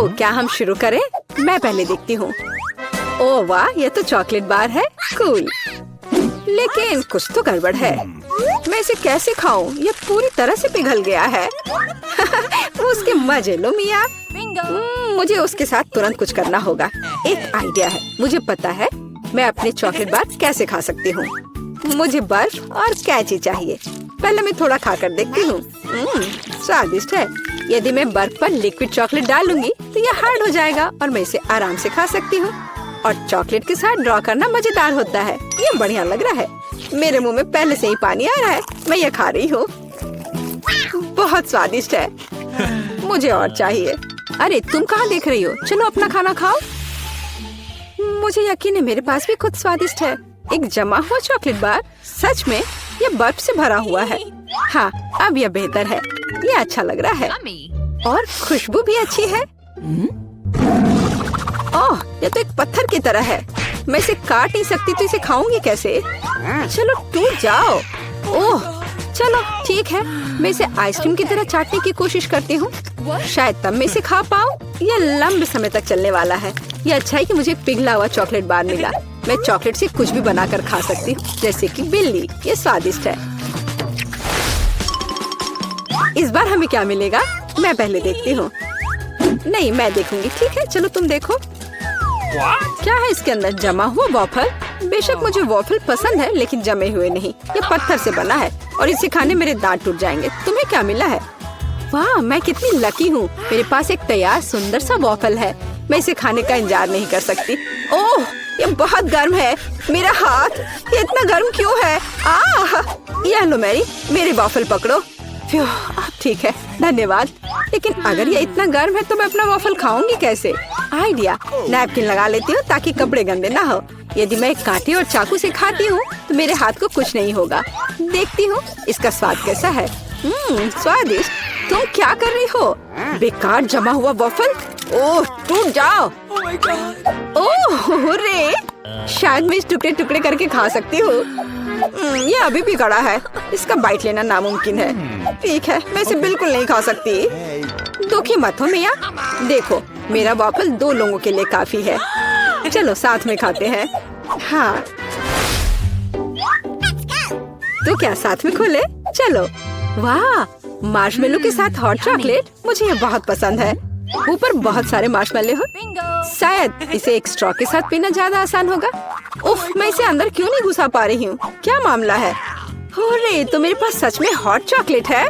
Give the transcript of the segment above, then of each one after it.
तो क्या हम शुरू करें? मैं पहले देखती हूँ। ओह वाह, ये तो चॉकलेट बार है। कूल। लेकिन कुछ तो गड़बड़ है। मैं इसे कैसे खाऊं? ये पूरी तरह से पिघल गया है। उसके मजे लो मिया। मुझे उसके साथ तुरंत कुछ करना होगा। एक आइडिया है। मुझे पता है मैं अपने चॉकलेट बार कैसे खा सकती हूँ। मुझे बर्फ और कैंची चाहिए। पहले मैं थोड़ा खाकर देखती हूँ। स्वादिष्ट है। यदि मैं बर्फ पर लिक्विड चॉकलेट डालूंगी तो ये हार्ड हो जाएगा और मैं इसे आराम से खा सकती हूँ। और चॉकलेट के साथ ड्रॉ करना मजेदार होता है। ये बढ़िया लग रहा है। मेरे मुंह में पहले से ही पानी आ रहा है। मैं ये खा रही हूँ। बहुत स्वादिष्ट है। मुझे और चाहिए। अरे तुम कहाँ देख रही हो? चलो अपना खाना खाओ। मुझे यकीन है मेरे पास भी खुद स्वादिष्ट है। एक जमा हुआ चॉकलेट बार। सच में ये बर्फ से भरा हुआ है। हाँ, अब यह बेहतर है। ये अच्छा लग रहा है और खुशबू भी अच्छी है। ओह, ये तो एक पत्थर की तरह है। मैं इसे काट नहीं सकती तो इसे खाऊंगी कैसे? चलो टूट जाओ। ओह, चलो ठीक है। मैं इसे आइसक्रीम की तरह चाटने की कोशिश करती हूँ। शायद तब मैं इसे खा पाऊँ। यह लंबे समय तक चलने वाला है। ये अच्छा है कि मुझे पिघला हुआ चॉकलेट बार मिला। मैं चॉकलेट से कुछ भी बनाकर खा सकती हूँ, जैसे कि बिल्ली। ये स्वादिष्ट है। इस बार हमें क्या मिलेगा? मैं पहले देखती हूँ। नहीं, मैं देखूंगी। ठीक है, चलो तुम देखो। क्या है इसके अंदर? जमा हुआ वॉफल। बेशक मुझे वॉफल पसंद है, लेकिन जमे हुए नहीं। ये पत्थर से बना है और इसे खाने मेरे दांत टूट जाएंगे। तुम्हें क्या मिला है? वाह, मैं कितनी लकी हूँ। मेरे पास एक तैयार सुंदर सा वॉफल है। मैं इसे खाने का इंतजार नहीं कर सकती। ओह, ये बहुत गर्म है। मेरा हाथ, ये इतना गर्म क्यों है? ये लो मेरी वॉफल पकड़ो। ठीक है, धन्यवाद। लेकिन अगर ये इतना गर्म है तो मैं अपना वॉफल खाऊंगी कैसे? आइडिया, नैपकिन लगा लेती हूँ ताकि कपड़े गंदे ना हो। यदि मैं कांटे और चाकू से खाती हूँ तो मेरे हाथ को कुछ नहीं होगा। देखती हूँ इसका स्वाद कैसा है। स्वादिष्ट। तुम क्या कर रही हो? बेकार जमा हुआ वॉफल। ओह, टूट जाओ। ओह रे, शायद मैं इस टुकड़े टुकड़े करके खा सकती हूँ। ये अभी भी कड़ा है। इसका बाइट लेना नामुमकिन है। ठीक है, मैं इसे बिल्कुल नहीं खा सकती। दुखी मत हो मिया। देखो, मेरा वॉफल 2 लोगों के लिए काफी है। चलो साथ में खाते हैं। हाँ, तो क्या साथ में खोले? चलो। वाह, मार्शमेलो के साथ हॉट चॉकलेट। मुझे ये बहुत पसंद है। ऊपर बहुत सारे मार्शमेलो हो। शायद इसे एक स्ट्रॉ के साथ पीना ज्यादा आसान होगा। उफ, मैं इसे अंदर क्यों नहीं घुसा पा रही हूँ? क्या मामला है? अरे, तो मेरे पास सच में हॉट चॉकलेट है?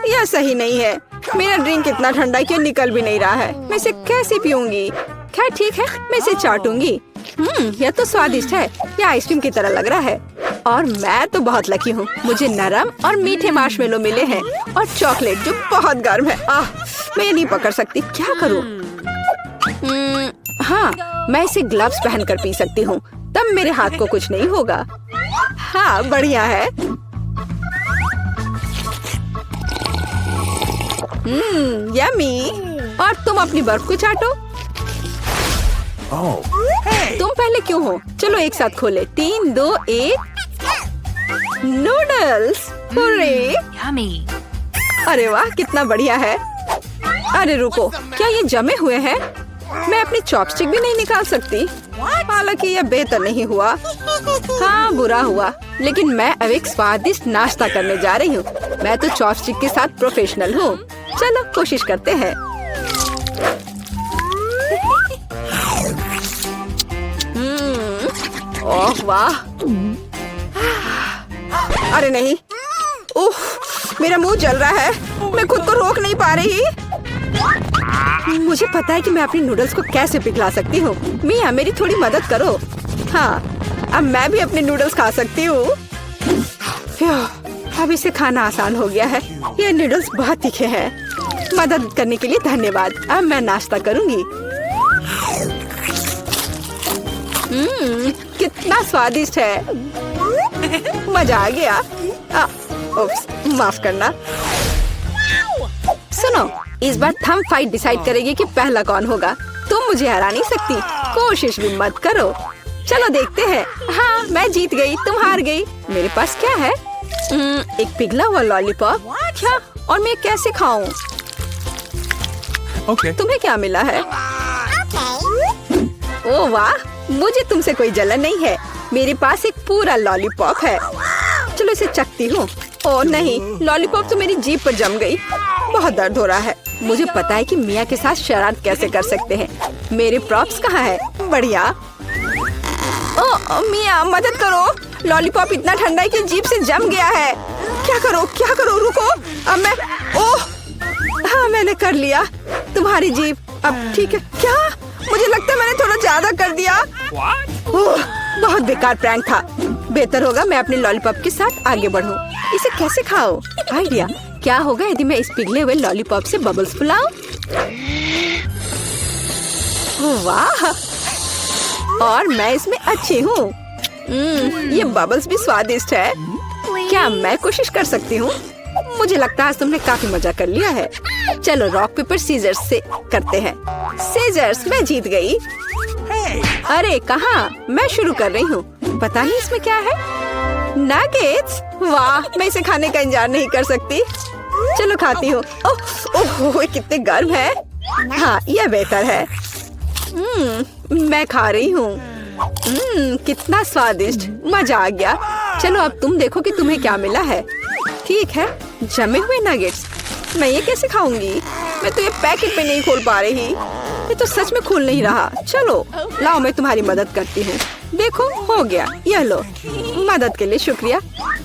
यह सही नहीं है। मेरा ड्रिंक इतना ठंडा क्यों निकल भी नहीं रहा है? मैं इसे कैसे पीऊंगी? खैर ठीक है, मैं इसे चाटूंगी। यह तो स्वादिष्ट है। यह आइसक्रीम की तरह लग रहा है। और मैं तो बहुत लकी हूँ। मुझे नरम और मीठे मार्शमेलो मिले हैं और चॉकलेट जो बहुत गर्म है। मैं ये नहीं पकड़ सकती। क्या करूँ? हाँ, मैं इसे ग्लव्स पहनकर पी सकती हूँ। तब मेरे हाथ को कुछ नहीं होगा। हाँ, बढ़िया है। यम्मी। और तुम अपनी बर्फ को चाटो। तुम पहले क्यों हो? चलो एक साथ खोले। 3, 2, 1। नूडल्स। अरे वाह, कितना बढ़िया है। अरे रुको, क्या ये जमे हुए हैं? मैं अपनी चॉपस्टिक भी नहीं निकाल सकती। हालांकि यह बेहतर नहीं हुआ। हाँ, बुरा हुआ। लेकिन मैं अब एक स्वादिष्ट नाश्ता करने जा रही हूँ। मैं तो चॉपस्टिक के साथ प्रोफेशनल हूँ। चलो कोशिश करते हैं। ओह वाह। अरे नहीं। उफ, मेरा मुंह जल रहा है। मैं खुद को रोक नहीं पा रही। मुझे पता है कि मैं अपनी नूडल्स को कैसे पिघला सकती हूँ। मिया, मेरी थोड़ी मदद करो। हाँ, अब मैं भी अपने नूडल्स खा सकती हूँ। अब इसे खाना आसान हो गया है। ये नूडल्स बहुत तीखे हैं। मदद करने के लिए धन्यवाद। अब मैं नाश्ता करूँगी। कितना स्वादिष्ट है। मजा आ गया। माफ करना। सुनो, इस बार थंब फाइट डिसाइड करेगी कि पहला कौन होगा। तुम मुझे हरा नहीं सकती। कोशिश भी मत करो। चलो देखते हैं। हाँ, मैं जीत गई, तुम हार गई। मेरे पास क्या है? एक पिघला हुआ लॉलीपॉप। क्या? और मैं कैसे खाऊं? तुम्हें क्या मिला है? ओह वाह, मुझे तुमसे कोई जलन नहीं है। मेरे पास एक पूरा लॉलीपॉप है। चलो इसे चखती हूँ। ओह नहीं, लॉलीपॉप तो मेरी जीभ पर जम गई। बहुत दर्द हो रहा है। मुझे पता है कि मिया के साथ शरारत कैसे कर सकते हैं। मेरे प्रॉप्स कहाँ है? बढ़िया। ओह मिया, मदद करो। लॉलीपॉप इतना ठंडा है कि जीभ से जम गया है। क्या करो, रुको। अब मैं हाँ, मैंने कर लिया। तुम्हारी जीभ अब ठीक है क्या? मुझे लगता है मैंने थोड़ा ज्यादा कर दिया। ओह, बहुत बेकार प्रैंक था। बेहतर होगा मैं अपने लॉलीपॉप के साथ आगे बढ़ूं। इसे कैसे खाओ? आइडिया। क्या होगा यदि मैं इस पिघले हुए लॉलीपॉप से बबल्स फुलाऊं? वाह, और मैं इसमें अच्छी हूँ। ये बबल्स भी स्वादिष्ट है। क्या मैं कोशिश कर सकती हूँ? मुझे लगता है आज तुमने काफी मजा कर लिया है। चलो रॉक पेपर सीजर्स से करते हैं। सीजर्स, मैं जीत गई। अरे कहाँ? मैं शुरू कर रही हूँ। पता नहीं इसमें क्या है। नगेट्स, वाह, मैं इसे खाने का इंतजार नहीं कर सकती। चलो खाती हूँ। ओह, कितने गर्म है। हाँ, यह बेहतर है। मैं खा रही हूँ। कितना स्वादिष्ट, मजा आ गया। चलो अब तुम देखो कि तुम्हें क्या मिला है। ठीक है, जमे हुए नगेट्स। मैं ये कैसे खाऊंगी? मैं तो ये पैकेट पे नहीं खोल पा रही। ये तो सच में खुल नहीं रहा। चलो लाओ, मैं तुम्हारी मदद करती हूँ। देखो, हो गया। यह लो। मदद के लिए शुक्रिया।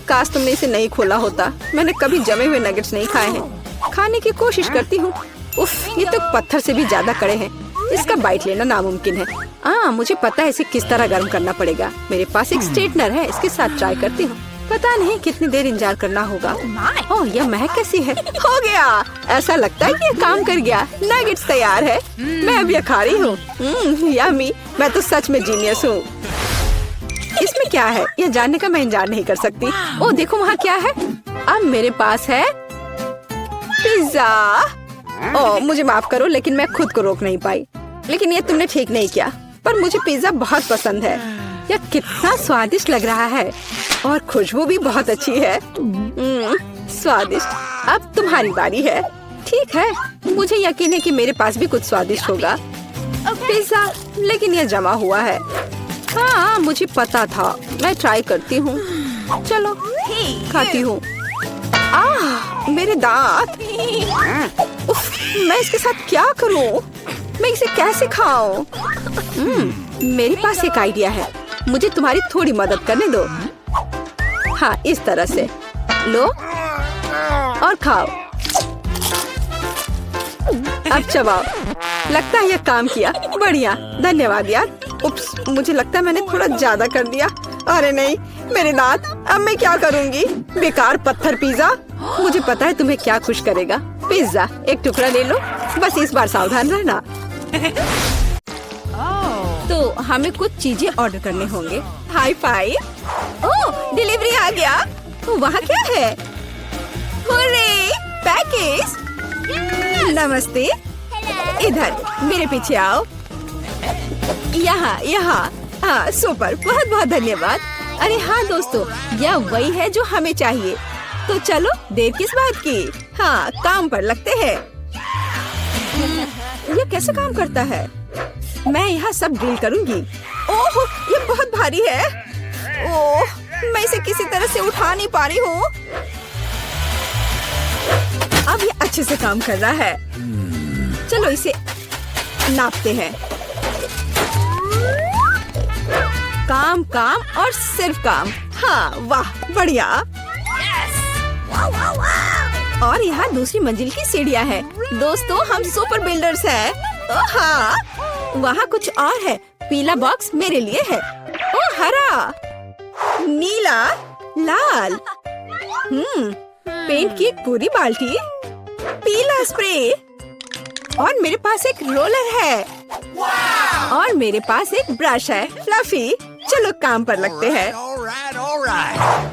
काश तुमने इसे नहीं खोला होता। मैंने कभी जमे हुए नगेट्स नहीं खाए हैं। खाने की कोशिश करती हूँ। उफ, ये तो पत्थर से भी ज्यादा कड़े हैं। इसका बाइट लेना नामुमकिन है। मुझे पता है इसे किस तरह गर्म करना पड़ेगा। मेरे पास एक स्ट्रेटनर है, इसके साथ ट्राई करती हूँ। पता नहीं कितनी देर इंतजार करना होगा। ओह, यह महक कैसी है? हो गया। ऐसा लगता है कि ये काम कर गया। नगेट्स तैयार है। मैं अब यह खा रही हूँ। यम्मी, मैं तो सच में जीनियस हूँ। इसमें क्या है यह जानने का मैं इंतजार नहीं कर सकती। ओह देखो, वहाँ क्या है? अब मेरे पास है पिज्जा। ओह मुझे माफ करो, लेकिन मैं खुद को रोक नहीं पाई। लेकिन ये तुमने ठीक नहीं किया। पर मुझे पिज्जा बहुत पसंद है। यह कितना स्वादिष्ट लग रहा है और खुशबू भी बहुत अच्छी है। स्वादिष्ट। अब तुम्हारी बारी है। ठीक है, मुझे यकीन है कि मेरे पास भी कुछ स्वादिष्ट होगा। पिज्जा, लेकिन यह जमा हुआ है। हाँ, मुझे पता था। मैं ट्राई करती हूँ। चलो खाती हूँ। मेरे दांत। उफ, मैं इसके साथ क्या करूँ? मैं इसे कैसे खाऊं? मेरे पास एक आइडिया है। मुझे तुम्हारी थोड़ी मदद करने दो। हाँ, इस तरह से लो और खाओ। अब चबाओ। लगता है यह काम किया। बढ़िया, धन्यवाद यार। उप्स, मुझे लगता है मैंने थोड़ा ज्यादा कर दिया। अरे नहीं, मेरे दांत। अब मैं क्या करूँगी? बेकार पत्थर पिज्जा। मुझे पता है तुम्हें क्या खुश करेगा। पिज्जा, एक टुकड़ा ले लो। बस इस बार सावधान रहना। तो हमें कुछ चीजें ऑर्डर करने होंगे। High five. ओह, डिलीवरी आ गया। तो वहाँ क्या है? Hurray, package. नमस्ते। इधर मेरे पीछे आओ। यहाँ। हाँ, सुपर, बहुत बहुत धन्यवाद। अरे हाँ दोस्तों, यह वही है जो हमें चाहिए। तो चलो देर किस बात की। हाँ, काम पर लगते हैं। यह कैसे काम करता है? मैं यहाँ सब ड्रिल करूँगी। ओह, ये बहुत भारी है। ओह, मैं इसे किसी तरह से उठा नहीं पा रही हूँ। अब ये अच्छे से काम कर रहा है। चलो इसे नापते हैं। काम और सिर्फ काम। हाँ, वाह, बढ़िया। और यहाँ दूसरी मंजिल की सीढ़ियाँ हैं। दोस्तों, हम सुपर बिल्डर्स हैं। हाँ, वहाँ कुछ और है। पीला बॉक्स मेरे लिए है। ओह, हरा, नीला, लाल। पेंट की एक पूरी बाल्टी, पीला स्प्रे, और मेरे पास एक रोलर है। और मेरे पास एक ब्रश है, फ्लफी। चलो काम पर लगते हैं।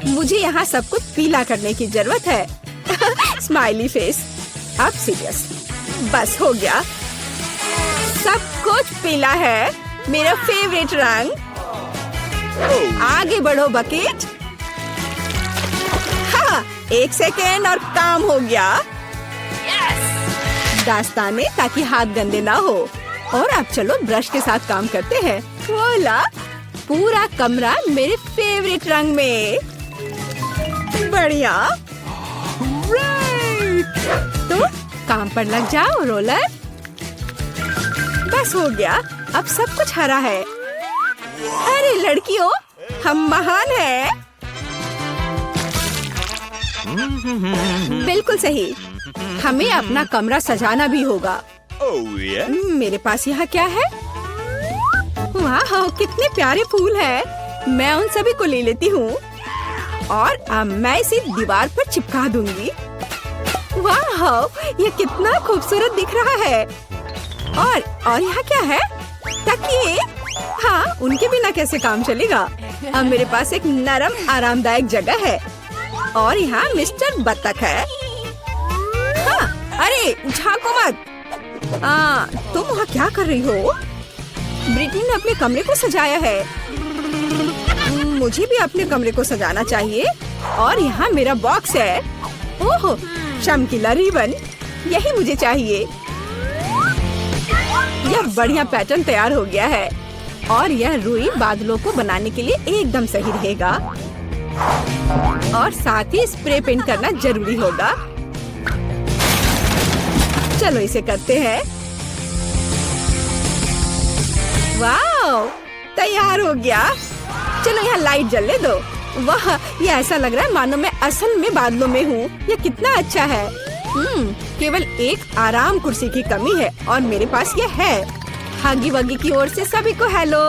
मुझे यहाँ सब कुछ पीला करने की जरूरत है। Smiley face. अब सीरियस। बस हो गया। सब कुछ पीला है, मेरा फेवरेट रंग। आगे बढ़ो बकेट। हाँ, 1 सेकेंड और काम हो गया। दास्ताने ताकि हाथ गंदे ना हो। और अब चलो ब्रश के साथ काम करते हैं। वोला, पूरा कमरा मेरे फेवरेट रंग में। बढ़िया। तो काम पर लग जाओ रोलर। बस हो गया, अब सब कुछ हरा है। अरे लड़कियों, हम महान हैं। बिल्कुल सही, हमें अपना कमरा सजाना भी होगा। मेरे पास यहाँ क्या है? वाह, कितने प्यारे फूल हैं। मैं उन सभी को ले लेती हूँ और अब मैं इसे दीवार पर चिपका दूंगी। वाह, ये कितना खूबसूरत दिख रहा है। और यहाँ क्या है? तकिए। हाँ, उनके बिना कैसे काम चलेगा। अब मेरे पास एक नरम आरामदायक जगह है और यहाँ मिस्टर बत्तख है। हाँ, अरे झांको मत। तुम वहाँ क्या कर रही हो? ब्रिटनी ने अपने कमरे को सजाया है। मुझे भी अपने कमरे को सजाना चाहिए। और यहाँ मेरा बॉक्स है। ओह, चमकीला रिबन, यही मुझे चाहिए। यह बढ़िया पैटर्न तैयार हो गया है और यह रुई बादलों को बनाने के लिए एकदम सही रहेगा। और साथ ही स्प्रे पेंट करना जरूरी होगा। चलो इसे करते हैं। वाह, तैयार हो गया। चलो यहाँ लाइट जलने दो। वाह, ये ऐसा लग रहा है मानो मैं असल में बादलों में हूँ। ये कितना अच्छा है। केवल एक आराम कुर्सी की कमी है और मेरे पास ये है। हागी वगी की ओर से सभी को हेलो।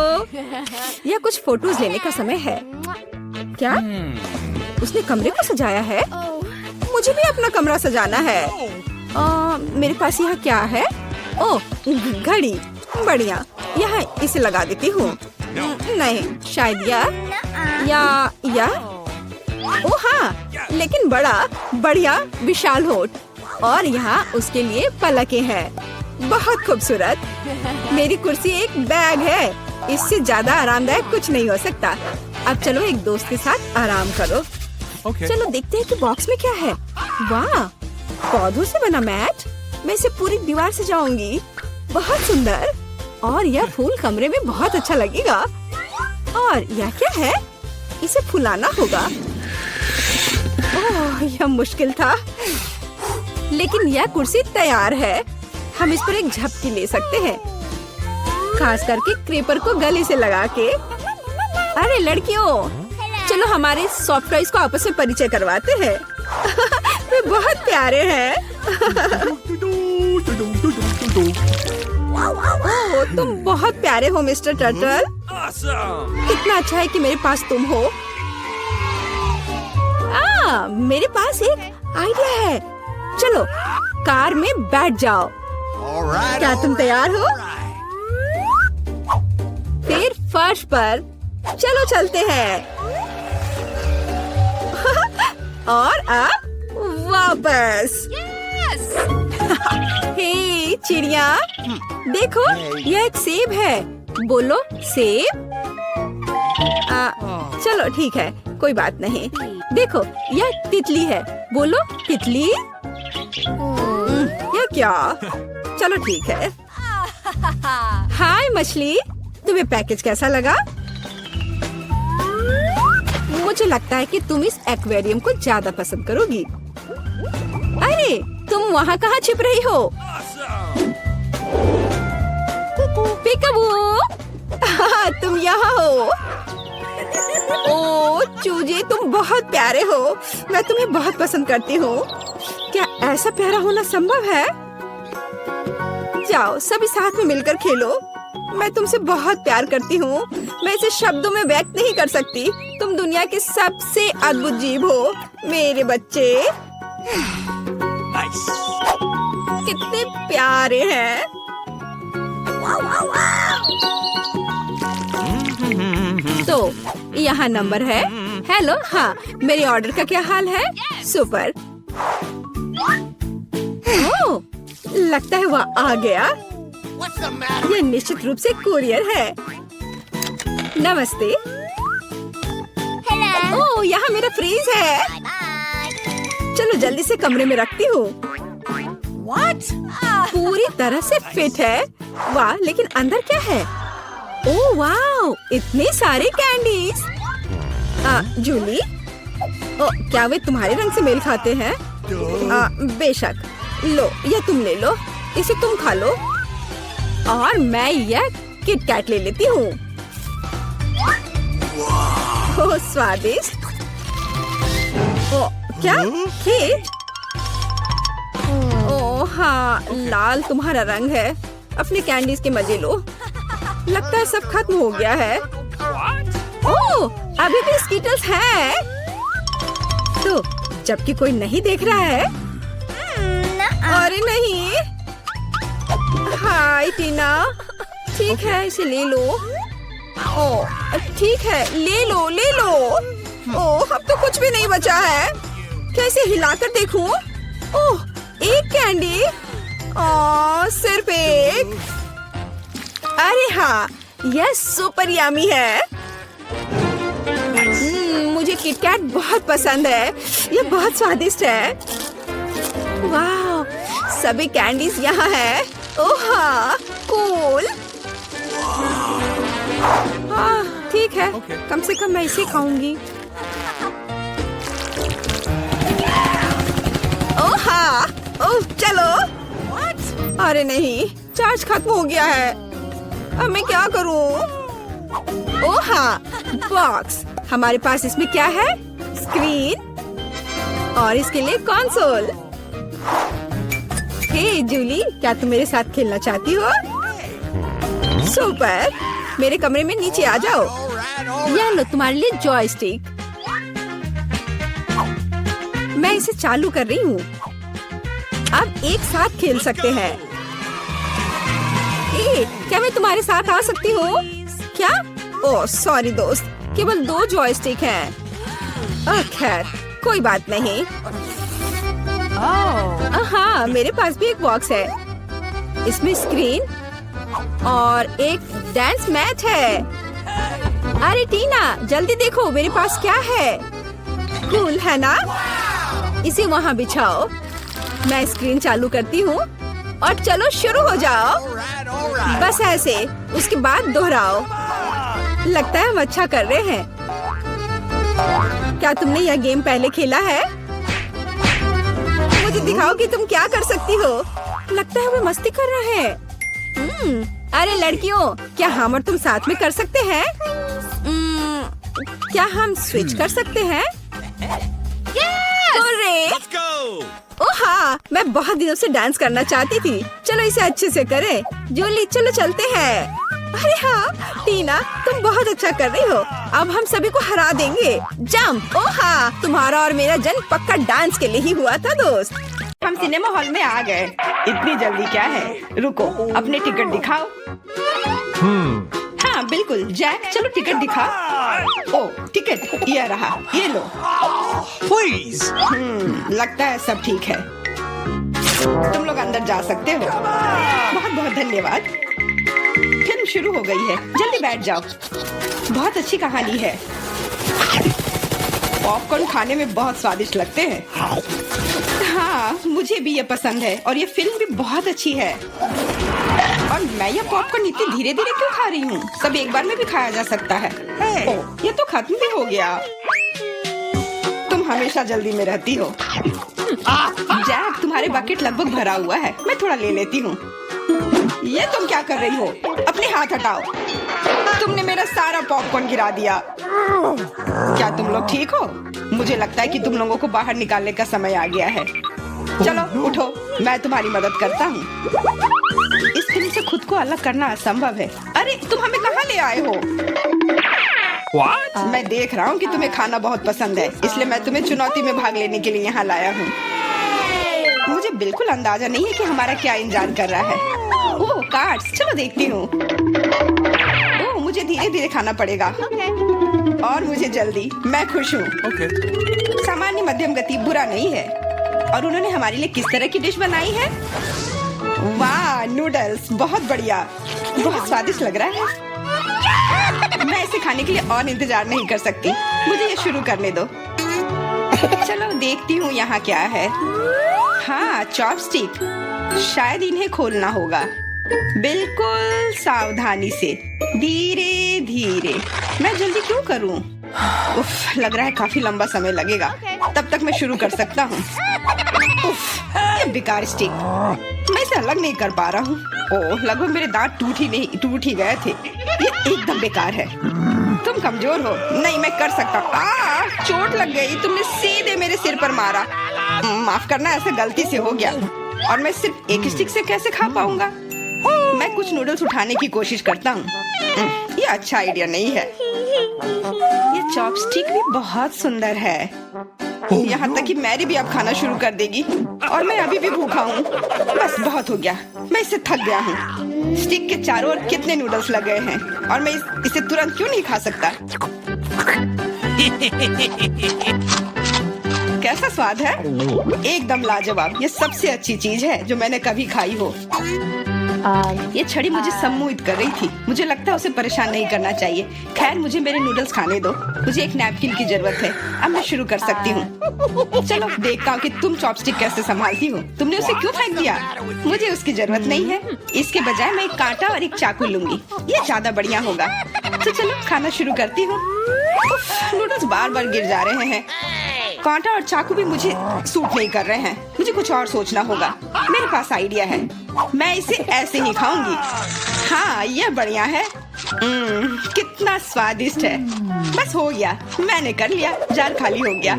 यह कुछ फोटोज लेने का समय है। क्या उसने कमरे को सजाया है? मुझे भी अपना कमरा सजाना है। मेरे पास यहाँ क्या है? ओह, घड़ी। बढ़िया, यहाँ इसे लगा देती हूँ। नहीं, शायद या ओह हाँ, लेकिन बड़ा बढ़िया विशाल होठ। और यहाँ उसके लिए पलकें हैं। बहुत खूबसूरत। मेरी कुर्सी एक बैग है। इससे ज्यादा आरामदायक कुछ नहीं हो सकता। अब चलो एक दोस्त के साथ आराम करो। चलो देखते हैं कि बॉक्स में क्या है। वाह, पौधों से बना मैट। मैं इसे पूरी दीवार से जाऊंगी। बहुत सुंदर। और यह फूल कमरे में बहुत अच्छा लगेगा। और यह क्या है? इसे फुलाना होगा। ओह, यह मुश्किल था, लेकिन यह कुर्सी तैयार है। हम इस पर एक झपकी ले सकते हैं, खास करके क्रेपर को गले से लगा के। अरे लड़कियों, चलो हमारे सॉफ्ट टॉयज को आपस में परिचय करवाते हैं। वे बहुत प्यारे हैं। ओह, तुम बहुत प्यारे हो मिस्टर टर्टल। कितना अच्छा है कि मेरे पास तुम हो। मेरे पास एक आइडिया है। चलो कार में बैठ जाओ। क्या तुम तैयार हो? फिर फर्श पर चलो चलते हैं। और अब वापस। हे चिड़िया, देखो यह एक सेब है। बोलो सेब। चलो ठीक है, कोई बात नहीं। देखो यह तितली है। बोलो तितली। यह क्या? चलो ठीक है। हाय मछली, तुम्हें पैकेज कैसा लगा? मुझे लगता है कि तुम इस एक्वेरियम को ज्यादा पसंद करोगी। अरे तुम वहाँ कहाँ छिप रही हो? पिकाबू, तुम यहाँ हो। ओ चूजे, तुम बहुत प्यारे हो। मैं तुम्हें बहुत पसंद करती हूँ। क्या ऐसा प्यारा होना संभव है? जाओ सभी साथ में मिलकर खेलो। मैं तुमसे बहुत प्यार करती हूँ। मैं इसे शब्दों में व्यक्त नहीं कर सकती। तुम दुनिया के सबसे अद्भुत जीव हो मेरे बच्चे। कितने प्यारे हैं। तो यहाँ नंबर है। हेलो, हाँ मेरे ऑर्डर का क्या हाल है? सुपर। ओह, लगता है वह आ गया। यह निश्चित रूप से कुरियर है। नमस्ते। ओह, यहाँ मेरा फ्रीज है। चलो जल्दी से कमरे में रखती हूँ। पूरी तरह से फिट है। वाह, लेकिन अंदर क्या है? ओह वाह, इतने सारे कैंडीज। जूली, क्या वे तुम्हारे रंग से मेल खाते हैं? बेशक। लो, यह तुम ले लो, इसे तुम खा लो और मैं यह किट कैट ले लेती हूँ। ओह स्वादिष्ट। ओह क्या केक? ओह हाँ, लाल तुम्हारा रंग है। अपने कैंडीज के मजे लो। लगता है सब खत्म हो गया है। ओह, अभी भी स्कीटल्स हैं। तो जबकि कोई नहीं देख रहा है। अरे नहीं। हाय टीना, ठीक है, इसे ले लो। ओह ठीक है, ले लो ले लो। ओह अब तो कुछ भी नहीं बचा है। कैसे हिलाकर देखूं? ओह एक कैंडी। ओह सिर्फ एक। अरे हाँ, यह सुपर यम्मी है। मुझे किटकैट बहुत पसंद है। यह बहुत स्वादिष्ट है। वाह, सभी कैंडीज यहाँ है। ओह हाँ, कूल। हाँ ठीक है, कम से कम मैं इसे खाऊंगी। ओह हाँ, ओह चलो। अरे नहीं, चार्ज खत्म हो गया है। अब मैं क्या करूं? ओह हाँ, बॉक्स। हमारे पास इसमें क्या है? स्क्रीन और इसके लिए कंसोल। हे जूली, क्या तुम मेरे साथ खेलना चाहती हो? सुपर, मेरे कमरे में नीचे आ जाओ। यह लो तुम्हारे लिए जॉयस्टिक। मैं इसे चालू कर रही हूँ। अब एक साथ खेल सकते हैं। क्या मैं तुम्हारे साथ आ सकती हूँ? क्या? ओह सॉरी दोस्त, केवल 2 जॉयस्टिक हैं। खैर कोई बात नहीं। हाँ, मेरे पास भी एक बॉक्स है। इसमें स्क्रीन और एक डांस मैच है। अरे टीना, जल्दी देखो मेरे पास क्या है। कूल है ना? इसे वहाँ बिछाओ। मैं स्क्रीन चालू करती हूँ और चलो शुरू हो जाओ। बस ऐसे, उसके बाद दोहराओ। लगता है हम अच्छा कर रहे हैं। क्या तुमने यह गेम पहले खेला है? मुझे दिखाओ कि तुम क्या कर सकती हो। लगता है वे मस्ती कर रहे हैं। अरे लड़कियों, क्या हम और तुम साथ में कर सकते हैं? क्या हम स्विच कर सकते हैं? ओह हाँ, मैं बहुत दिनों से डांस करना चाहती थी। चलो इसे अच्छे से करें। जूली चलो चलते हैं। अरे हाँ टीना, तुम बहुत अच्छा कर रही हो। अब हम सभी को हरा देंगे। जंप। ओह हाँ, तुम्हारा और मेरा जन्म पक्का डांस के लिए ही हुआ था दोस्त। हम सिनेमा हॉल में आ गए। इतनी जल्दी क्या है? रुको, अपने टिकट दिखाओ। हाँ बिल्कुल जैक, चलो टिकट दिखा। ओ टिकट, ये रहा, ये लो। Please. लगता है सब ठीक है। तुम लोग अंदर जा सकते हो। बहुत बहुत धन्यवाद। फिल्म शुरू हो गई है, जल्दी बैठ जाओ। बहुत अच्छी कहानी है। पॉपकॉर्न खाने में बहुत स्वादिष्ट लगते हैं। हाँ मुझे भी ये पसंद है और ये फिल्म भी बहुत अच्छी है। और मैं ये पॉपकॉर्न इतनी धीरे धीरे क्यों खा रही हूँ? सब एक बार में भी खाया जा सकता है। ओह, ये तो खत्म भी हो गया। तुम हमेशा जल्दी में रहती हो। जैक, तुम्हारे बकेट लगभग भरा हुआ है, मैं थोड़ा ले लेती हूँ। ये तुम क्या कर रही हो? अपने हाथ हटाओ। तुमने मेरा सारा पॉपकॉर्न गिरा दिया। क्या तुम लोग ठीक हो? मुझे लगता है कि तुम लोगों को बाहर निकालने का समय आ गया है। चलो उठो, मैं तुम्हारी मदद करता हूँ। इस फिल्म से खुद को अलग करना असंभव है। अरे तुम हमें कहाँ ले आए हो? What? मैं देख रहा हूँ कि तुम्हें खाना बहुत पसंद है, इसलिए मैं तुम्हें चुनौती में भाग लेने के लिए यहाँ लाया हूँ। मुझे बिल्कुल अंदाजा नहीं है कि हमारा क्या इंतजार कर रहा है। ओह कार्ड्स, चलो देखती हूँ। ओह मुझे धीरे धीरे खाना पड़ेगा। और मुझे जल्दी। मैं खुश हूँ। Okay. सामान्य मध्यम गति बुरा नहीं है। और उन्होंने हमारे लिए किस तरह की डिश बनाई है? वाह, नूडल्स, बहुत बढ़िया, बहुत स्वादिष्ट लग रहा है। मैं इसे खाने के लिए और इंतजार नहीं कर सकती। मुझे ये शुरू करने दो। चलो देखती हूँ यहाँ क्या है। हाँ चॉपस्टिक, शायद इन्हें खोलना होगा, बिल्कुल सावधानी से, धीरे धीरे। मैं जल्दी क्यों करूं? उफ, लग रहा है काफी लंबा समय लगेगा। तब तक मैं शुरू कर सकता हूँ। उफ, ये बेकार स्टिक, मैं इसे अलग नहीं कर पा रहा हूँ। ओह, लगभग मेरे दांत टूट ही गए थे। ये एकदम बेकार है। तुम कमजोर हो। नहीं, मैं कर सकता हूँ। चोट लग गई, तुमने सीधे मेरे सिर पर मारा। माफ करना, ऐसे गलती से हो गया। और मैं सिर्फ एक स्टिक से कैसे खा पाऊंगा? मैं कुछ नूडल्स उठाने की कोशिश करता हूँ। ये अच्छा आइडिया नहीं है। ये चॉपस्टिक भी बहुत सुंदर है। यहाँ तक कि मैरी भी अब खाना शुरू कर देगी और मैं अभी भी भूखा हूँ। बस बहुत हो गया, मैं इससे थक गया हूँ। स्टिक के चारों ओर कितने नूडल्स लगे हैं और मैं इसे तुरंत क्यों नहीं खा सकता? कैसा स्वाद है? एकदम लाजवाब। ये सबसे अच्छी चीज है जो मैंने कभी खाई हो। ये छड़ी मुझे सम्मोहित कर रही थी। मुझे लगता है उसे परेशान नहीं करना चाहिए। खैर, मुझे मेरे नूडल्स खाने दो। मुझे एक नैपकिन की जरूरत है। अब मैं शुरू कर सकती हूँ। चलो देखता हूँ कि तुम चॉपस्टिक कैसे संभालती हो। तुमने उसे क्यों फेंक दिया? मुझे उसकी जरूरत नहीं है। इसके बजाय मैं एक कांटा और एक चाकू लूंगी। ये ज्यादा बढ़िया होगा। तो चलो खाना शुरू करती हूँ। नूडल्स बार बार गिर जा रहे हैं। कांटा और चाकू भी मुझे सूट नहीं कर रहे हैं। मुझे कुछ और सोचना होगा। मेरे पास आइडिया है। मैं इसे ऐसे ही खाऊंगी। हाँ, यह बढ़िया है। कितना स्वादिष्ट है। बस हो गया, मैंने कर लिया। जार खाली हो गया।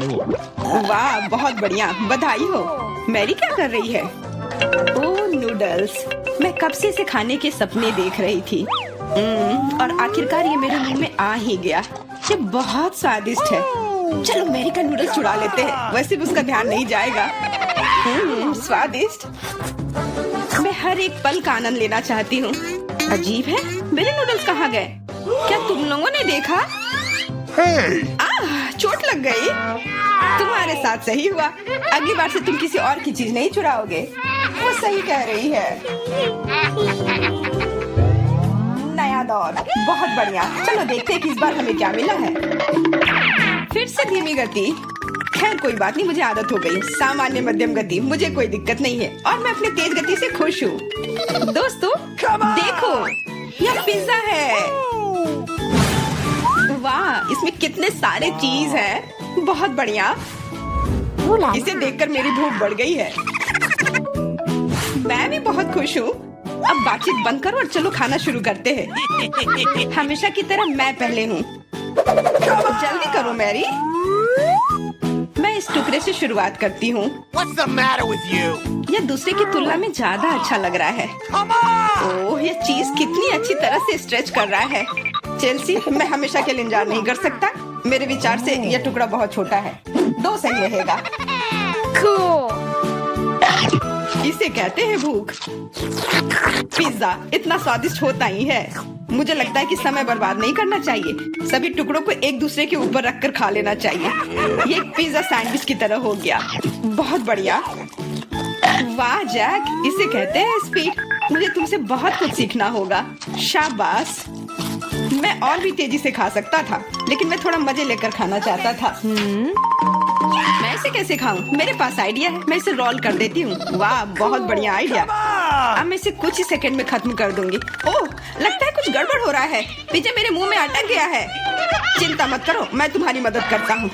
वाह, बहुत बढ़िया, बधाई हो। मैरी क्या कर रही है? ओह, नूडल्स। मैं कब से इसे खाने के सपने देख रही थी। और आखिरकार ये मेरे मुंह में आ ही गया। ये बहुत स्वादिष्ट है। चलो मैरी का नूडल्स चुरा लेते हैं। वैसे भी उसका ध्यान नहीं जाएगा। स्वादिष्ट। मैं हर एक पल का आनंद लेना चाहती हूँ। अजीब है, मेरे नूडल्स कहाँ गए? क्या तुम लोगों ने देखा? चोट लग गई। तुम्हारे साथ सही हुआ। अगली बार से तुम किसी और की चीज नहीं चुराओगे। वो सही कह रही है। नया दौर, बहुत बढ़िया। चलो देखते हैं कि इस बार हमें क्या मिला है। फिर से धीमी गति। खैर कोई बात नहीं, मुझे आदत हो गई। सामान्य मध्यम गति, मुझे कोई दिक्कत नहीं है और मैं अपनी तेज गति से खुश हूँ। दोस्तों देखो, यह पिज्जा है। वाह, इसमें कितने सारे चीज हैं। बहुत बढ़िया। इसे देखकर मेरी भूख बढ़ गई है। मैं भी बहुत खुश हूँ। अब बातचीत बंद करो और चलो खाना शुरू करते हैं। हमेशा की तरह मैं पहले हूँ। जल्दी करो मैरी। मैं इस टुकड़े से शुरुआत करती हूँ। What's the matter with you? यह दूसरे की तुलना में ज्यादा अच्छा लग रहा है। ओह, यह चीज कितनी अच्छी तरह से स्ट्रेच कर रहा है। चेल्सी, मैं हमेशा के लिए इंतजार नहीं कर सकता। मेरे विचार से यह टुकड़ा बहुत छोटा है। 2 सही रहेगा। इसे कहते हैं भूख। पिज्जा इतना स्वादिष्ट होता ही है। मुझे लगता है कि समय बर्बाद नहीं करना चाहिए। सभी टुकड़ों को एक दूसरे के ऊपर रखकर खा लेना चाहिए। ये एक पिज्जा सैंडविच की तरह हो गया। बहुत बढ़िया। वाह जैक, इसे कहते हैं स्पीड। मुझे तुमसे बहुत कुछ सीखना होगा। शाबाश। मैं और भी तेजी से खा सकता था, लेकिन मैं थोड़ा मजे लेकर खाना चाहता था। मैं इसे कैसे खाऊं? मेरे पास आइडिया है। मैं इसे रोल कर देती हूँ। वाह, बहुत बढ़िया आइडिया। अब मैं इसे कुछ ही सेकंड में खत्म कर दूंगी। ओह, लगता है कुछ गड़बड़ हो रहा है। पिज्जा मेरे मुंह में अटक गया है। चिंता मत करो, मैं तुम्हारी मदद करता हूँ।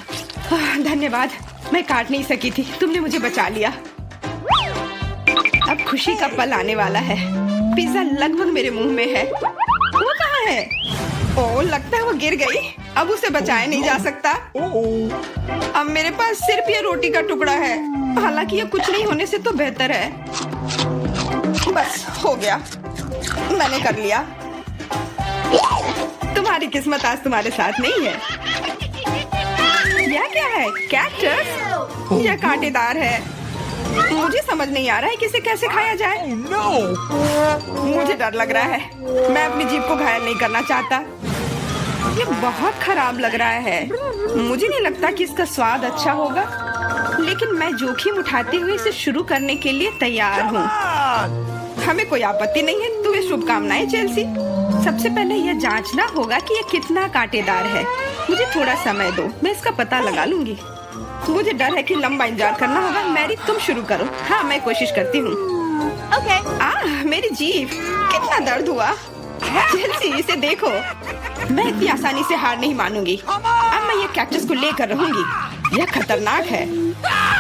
धन्यवाद। मैं काट नहीं सकी थी, तुमने मुझे बचा लिया। अब खुशी का पल आने वाला है। पिज्जा लगभग मेरे मुंह में है। वो कहाँ है? ओह, लगता है वो गिर गई। अब उसे बचाया नहीं जा सकता। अब मेरे पास सिर्फ ये रोटी का टुकड़ा है। हालांकि ये कुछ नहीं होने से तो बेहतर है। बस हो गया, मैंने कर लिया। तुम्हारी किस्मत आज तुम्हारे साथ नहीं है। यह क्या है? कैक्टस? यह कांटेदार है। मुझे समझ नहीं आ रहा है कि इसे कैसे खाया जाए। मुझे डर लग रहा है। मैं अपनी जीभ को घायल नहीं करना चाहता। ये बहुत खराब लग रहा है। मुझे नहीं लगता कि इसका स्वाद अच्छा होगा, लेकिन मैं जोखिम उठाते हुए इसे शुरू करने के लिए तैयार हूँ। हमें कोई आपत्ति नहीं है। तुम्हें शुभकामनाएं चेल्सी। सबसे पहले यह जांचना होगा कि यह कितना कांटेदार है। मुझे थोड़ा समय दो, मैं इसका पता लगा लूंगी। मुझे डर है कि लंबा इंतजार करना होगा। मैरी, तुम शुरू करो। हाँ, मैं कोशिश करती हूँ। मेरी जीभ, कितना दर्द हुआ। चेल्सी, इसे देखो। मैं इतनी आसानी से हार नहीं मानूंगी। अब मैं ये कैक्टस को लेकर रहूंगी। यह खतरनाक है।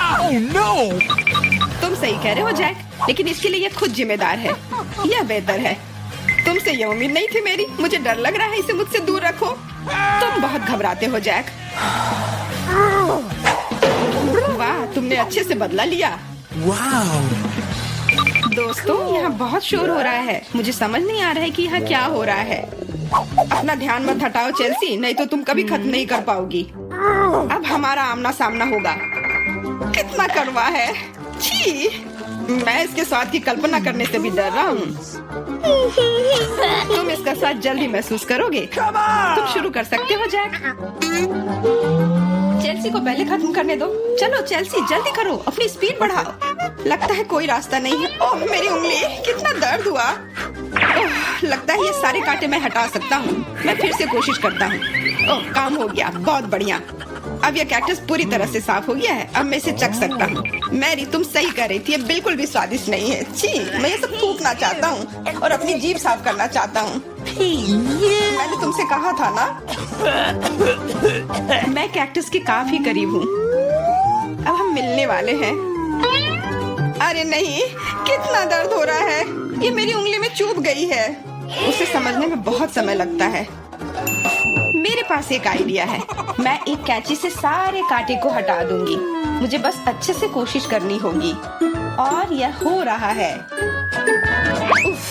Oh no! तुम सही कह रहे हो जैक, लेकिन इसके लिए यह खुद जिम्मेदार है। यह बेहतर है। तुमसे यह उम्मीद नहीं थी मेरी। मुझे डर लग रहा है, इसे मुझसे दूर रखो। तुम बहुत घबराते हो जैक। वाह, तुमने अच्छे से बदला लिया। Wow! दोस्तों, यहाँ बहुत शोर हो रहा है। मुझे समझ नहीं आ रहा है कि यहाँ क्या हो रहा है। अपना ध्यान मत हटाओ चेल्सी, नहीं तो तुम कभी खत्म नहीं कर पाओगी। अब हमारा आमना सामना होगा। कितना कड़वा है। छी, मैं इसके स्वाद की कल्पना करने से भी डर रहा हूँ। तुम इसका स्वाद जल्दी महसूस करोगे। तुम शुरू कर सकते हो जैक। चेल्सी को पहले खत्म करने दो। चलो चेल्सी, जल्दी करो, अपनी स्पीड बढ़ाओ। लगता है कोई रास्ता नहीं है। ओह, मेरी उंगली, कितना दर्द हुआ। ओह, लगता है ये सारे कांटे मैं हटा सकता हूँ। मैं फिर से कोशिश करता हूँ। ओह, काम हो गया, बहुत बढ़िया। अब यह कैक्टस पूरी तरह से साफ हो गया है। अब मैं इसे चख सकता हूँ। मैरी, तुम सही कह रही थी, ये बिल्कुल भी स्वादिष्ट नहीं है। छी, मैं ये सब थूकना चाहता हूँ और अपनी जीभ साफ करना चाहता हूँ। मैंने तुमसे कहा था ना। मैं कैक्टस के काफी करीब हूँ। अब हम मिलने वाले हैं। अरे नहीं, कितना दर्द हो रहा है। ये मेरी उंगली में चुभ गई है। उसे समझने में बहुत समय लगता है। मेरे पास एक आइडिया है। मैं एक कैंची से सारे कांटे को हटा दूंगी। मुझे बस अच्छे से कोशिश करनी होगी। और यह हो रहा है। उफ,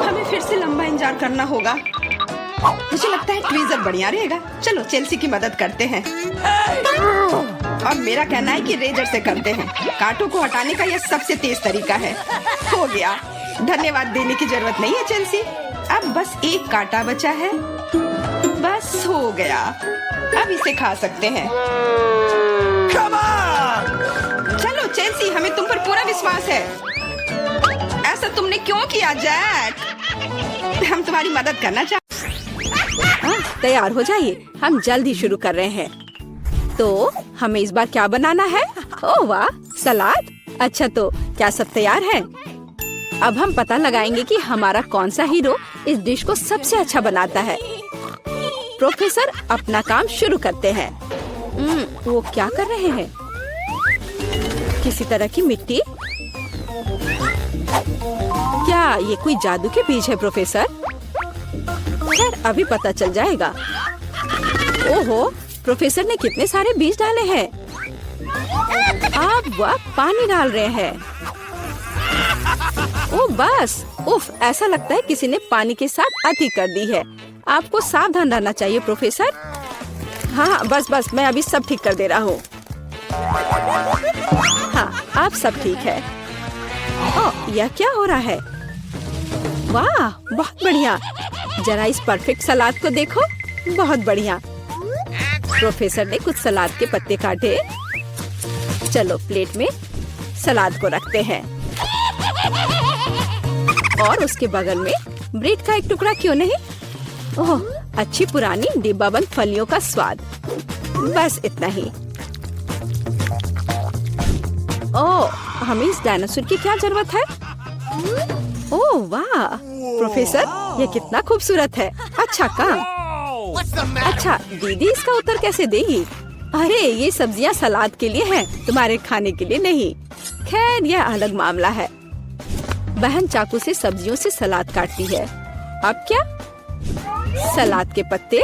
हमें फिर से लंबा इंतजार करना होगा। मुझे लगता है ट्वीजर बढ़िया रहेगा। चलो चेल्सी की मदद करते हैं। और मेरा कहना है कि रेजर से करते हैं। कांटों को हटाने का यह सबसे तेज तरीका है। हो गया। धन्यवाद देने की जरूरत नहीं है चेल्सी। अब बस एक कांटा बचा है। बस हो गया। अब इसे खा सकते हैं। Come on! चलो चेल्सी, हमें तुम पर पूरा विश्वास है। ऐसा तुमने क्यों किया जैक? हम तुम्हारी मदद करना चाहते। तैयार हो जाइए, हम जल्दी शुरू कर रहे हैं। तो हमें इस बार क्या बनाना है? ओह वाह, सलाद। अच्छा, तो क्या सब तैयार है? अब हम पता लगाएंगे कि हमारा कौन सा हीरो इस डिश को सबसे अच्छा बनाता है। प्रोफेसर, अपना काम शुरू करते हैं। वो क्या कर रहे हैं? किसी तरह की मिट्टी। क्या ये कोई जादू के बीज है प्रोफेसर? खैर, अभी पता चल जाएगा। ओहो, प्रोफेसर ने कितने सारे बीज डाले हैं। अब वह पानी डाल रहे हैं। ओ बस, उफ, ऐसा लगता है किसी ने पानी के साथ अति कर दी है। आपको सावधान रहना चाहिए प्रोफेसर। हाँ, बस, मैं अभी सब ठीक कर दे रहा हूँ। हाँ, आप सब ठीक है। ओह, यह क्या हो रहा है? वाह, बहुत बढ़िया। जरा इस परफेक्ट सलाद को देखो। बहुत बढ़िया। प्रोफेसर ने कुछ सलाद के पत्ते काटे। चलो प्लेट में सलाद को रखते हैं। और उसके बगल में ब्रेड का एक टुकड़ा क्यों नहीं? ओह, अच्छी पुरानी डिब्बाबंद फलियों का स्वाद। बस इतना ही। ओह, हमें इस डायनासोर की क्या जरूरत है? ओह वाह, प्रोफेसर, यह कितना खूबसूरत है। अच्छा काम। What's the matter? अच्छा, दीदी इसका उत्तर कैसे देगी? अरे, ये सब्जियां सलाद के लिए हैं, तुम्हारे खाने के लिए नहीं। खैर, यह अलग मामला है। बहन चाकू से सब्जियों से सलाद काटती है। अब क्या? सलाद के पत्ते,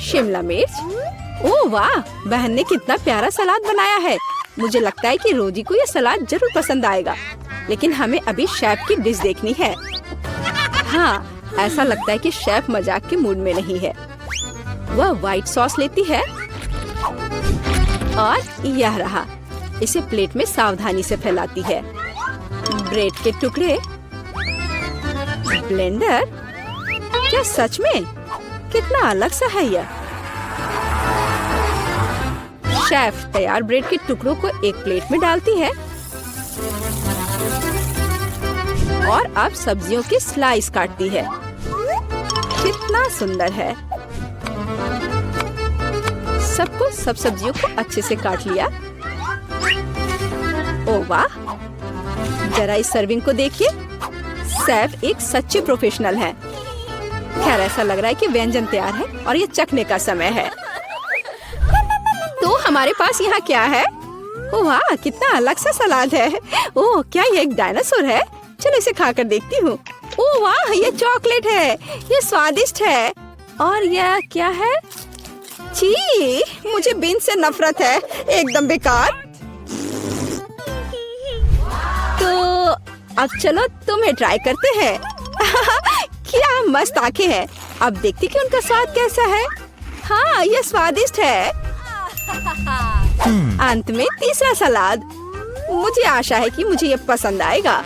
शिमला मिर्च। ओह वाह, बहन ने कितना प्यारा सलाद बनाया है। मुझे लगता है कि रोजी को यह सलाद जरूर पसंद आएगा। लेकिन हमें अभी शेफ की डिश देखनी है। हाँ, ऐसा लगता है कि शेफ मजाक के मूड में नहीं है। वह व्हाइट सॉस लेती है और यह रहा। इसे प्लेट में सावधानी से फैलाती है। ब्रेड के टुकड़े, ब्लेंडर। क्या सच में? कितना अलग सा है यह। शेफ तैयार ब्रेड के टुकड़ों को एक प्लेट में डालती है और अब सब्जियों की स्लाइस काटती है। कितना सुंदर है। सब सब्जियों को अच्छे से काट लिया। ओ वाह, जरा इस सर्विंग को देखिए। शेफ एक सच्चे प्रोफेशनल हैं। खैर ऐसा लग रहा है कि व्यंजन तैयार है और ये चखने का समय है। तो हमारे पास यहाँ क्या है? ओह वाह, कितना अलग सा सलाद है। ओह, क्या ये एक डायनासोर है? चलो इसे खाकर देखती हूँ। ओह वाह, ये चॉकलेट है, ये स्वादिष्ट है। और यह क्या है? छी, मुझे बीन्स से नफरत है, एकदम बेकार। तो अब चलो तुम्हें ट्राई करते हैं। क्या मस्त आंखें हैं। अब देखते कि उनका स्वाद कैसा है। हाँ, ये स्वादिष्ट है। अंत में तीसरा सलाद। मुझे आशा है कि मुझे ये पसंद आएगा।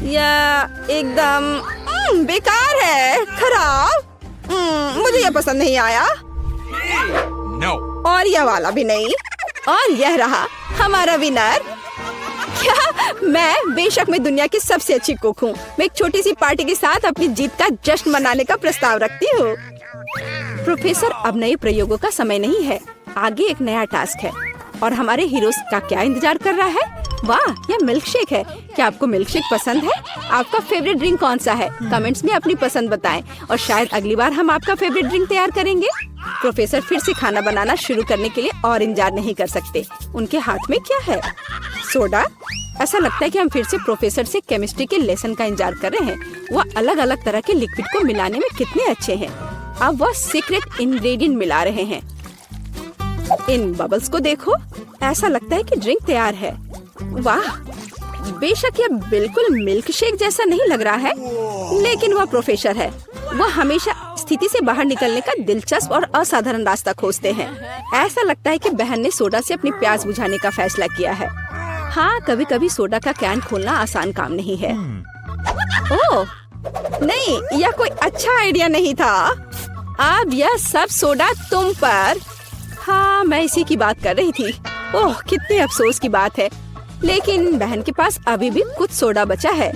यह एकदम बेकार है, खराब। मुझे ये पसंद नहीं आया। No. और यह वाला भी नहीं। और यह रहा हमारा विनर। क्या? मैं बेशक मैं दुनिया की सबसे अच्छी कुक हूँ। मैं एक छोटी सी पार्टी के साथ अपनी जीत का जश्न मनाने का प्रस्ताव रखती हूँ। प्रोफेसर, अब नए प्रयोगों का समय नहीं है। आगे एक नया टास्क है और हमारे हीरोज का क्या इंतजार कर रहा है? वाह, यह मिल्क शेक है। क्या आपको मिल्क शेक पसंद है? आपका फेवरेट ड्रिंक कौन सा है? कमेंट्स में अपनी पसंद बताएं और शायद अगली बार हम आपका फेवरेट ड्रिंक तैयार करेंगे। प्रोफेसर फिर से खाना बनाना शुरू करने के लिए और इंतजार नहीं कर सकते। उनके हाथ में क्या है? सोडा। ऐसा लगता है कि हम फिर से प्रोफेसर से केमिस्ट्री के लेसन का इंतजार कर रहे हैं। वह अलग अलग तरह के लिक्विड को मिलाने में कितने अच्छे हैं। अब वह सीक्रेट इंग्रेडिएंट मिला रहे हैं। इन बबल्स को देखो, ऐसा लगता है कि ड्रिंक तैयार है। वाह, बेशक यह बिल्कुल मिल्क शेक जैसा नहीं लग रहा है, लेकिन वह प्रोफेसर है। वह हमेशा स्थिति से बाहर निकलने का दिलचस्प और असाधारण रास्ता खोजते हैं। ऐसा लगता है कि बहन ने सोडा से अपनी प्यास बुझाने का फैसला किया है। हाँ, कभी कभी सोडा का कैन खोलना आसान काम नहीं है। ओह नहीं, यह कोई अच्छा आइडिया नहीं था। अब यह सब सोडा तुम पर। हाँ, मैं इसी की बात कर रही थी। ओह, कितने अफसोस की बात है, लेकिन बहन के पास अभी भी कुछ सोडा बचा है,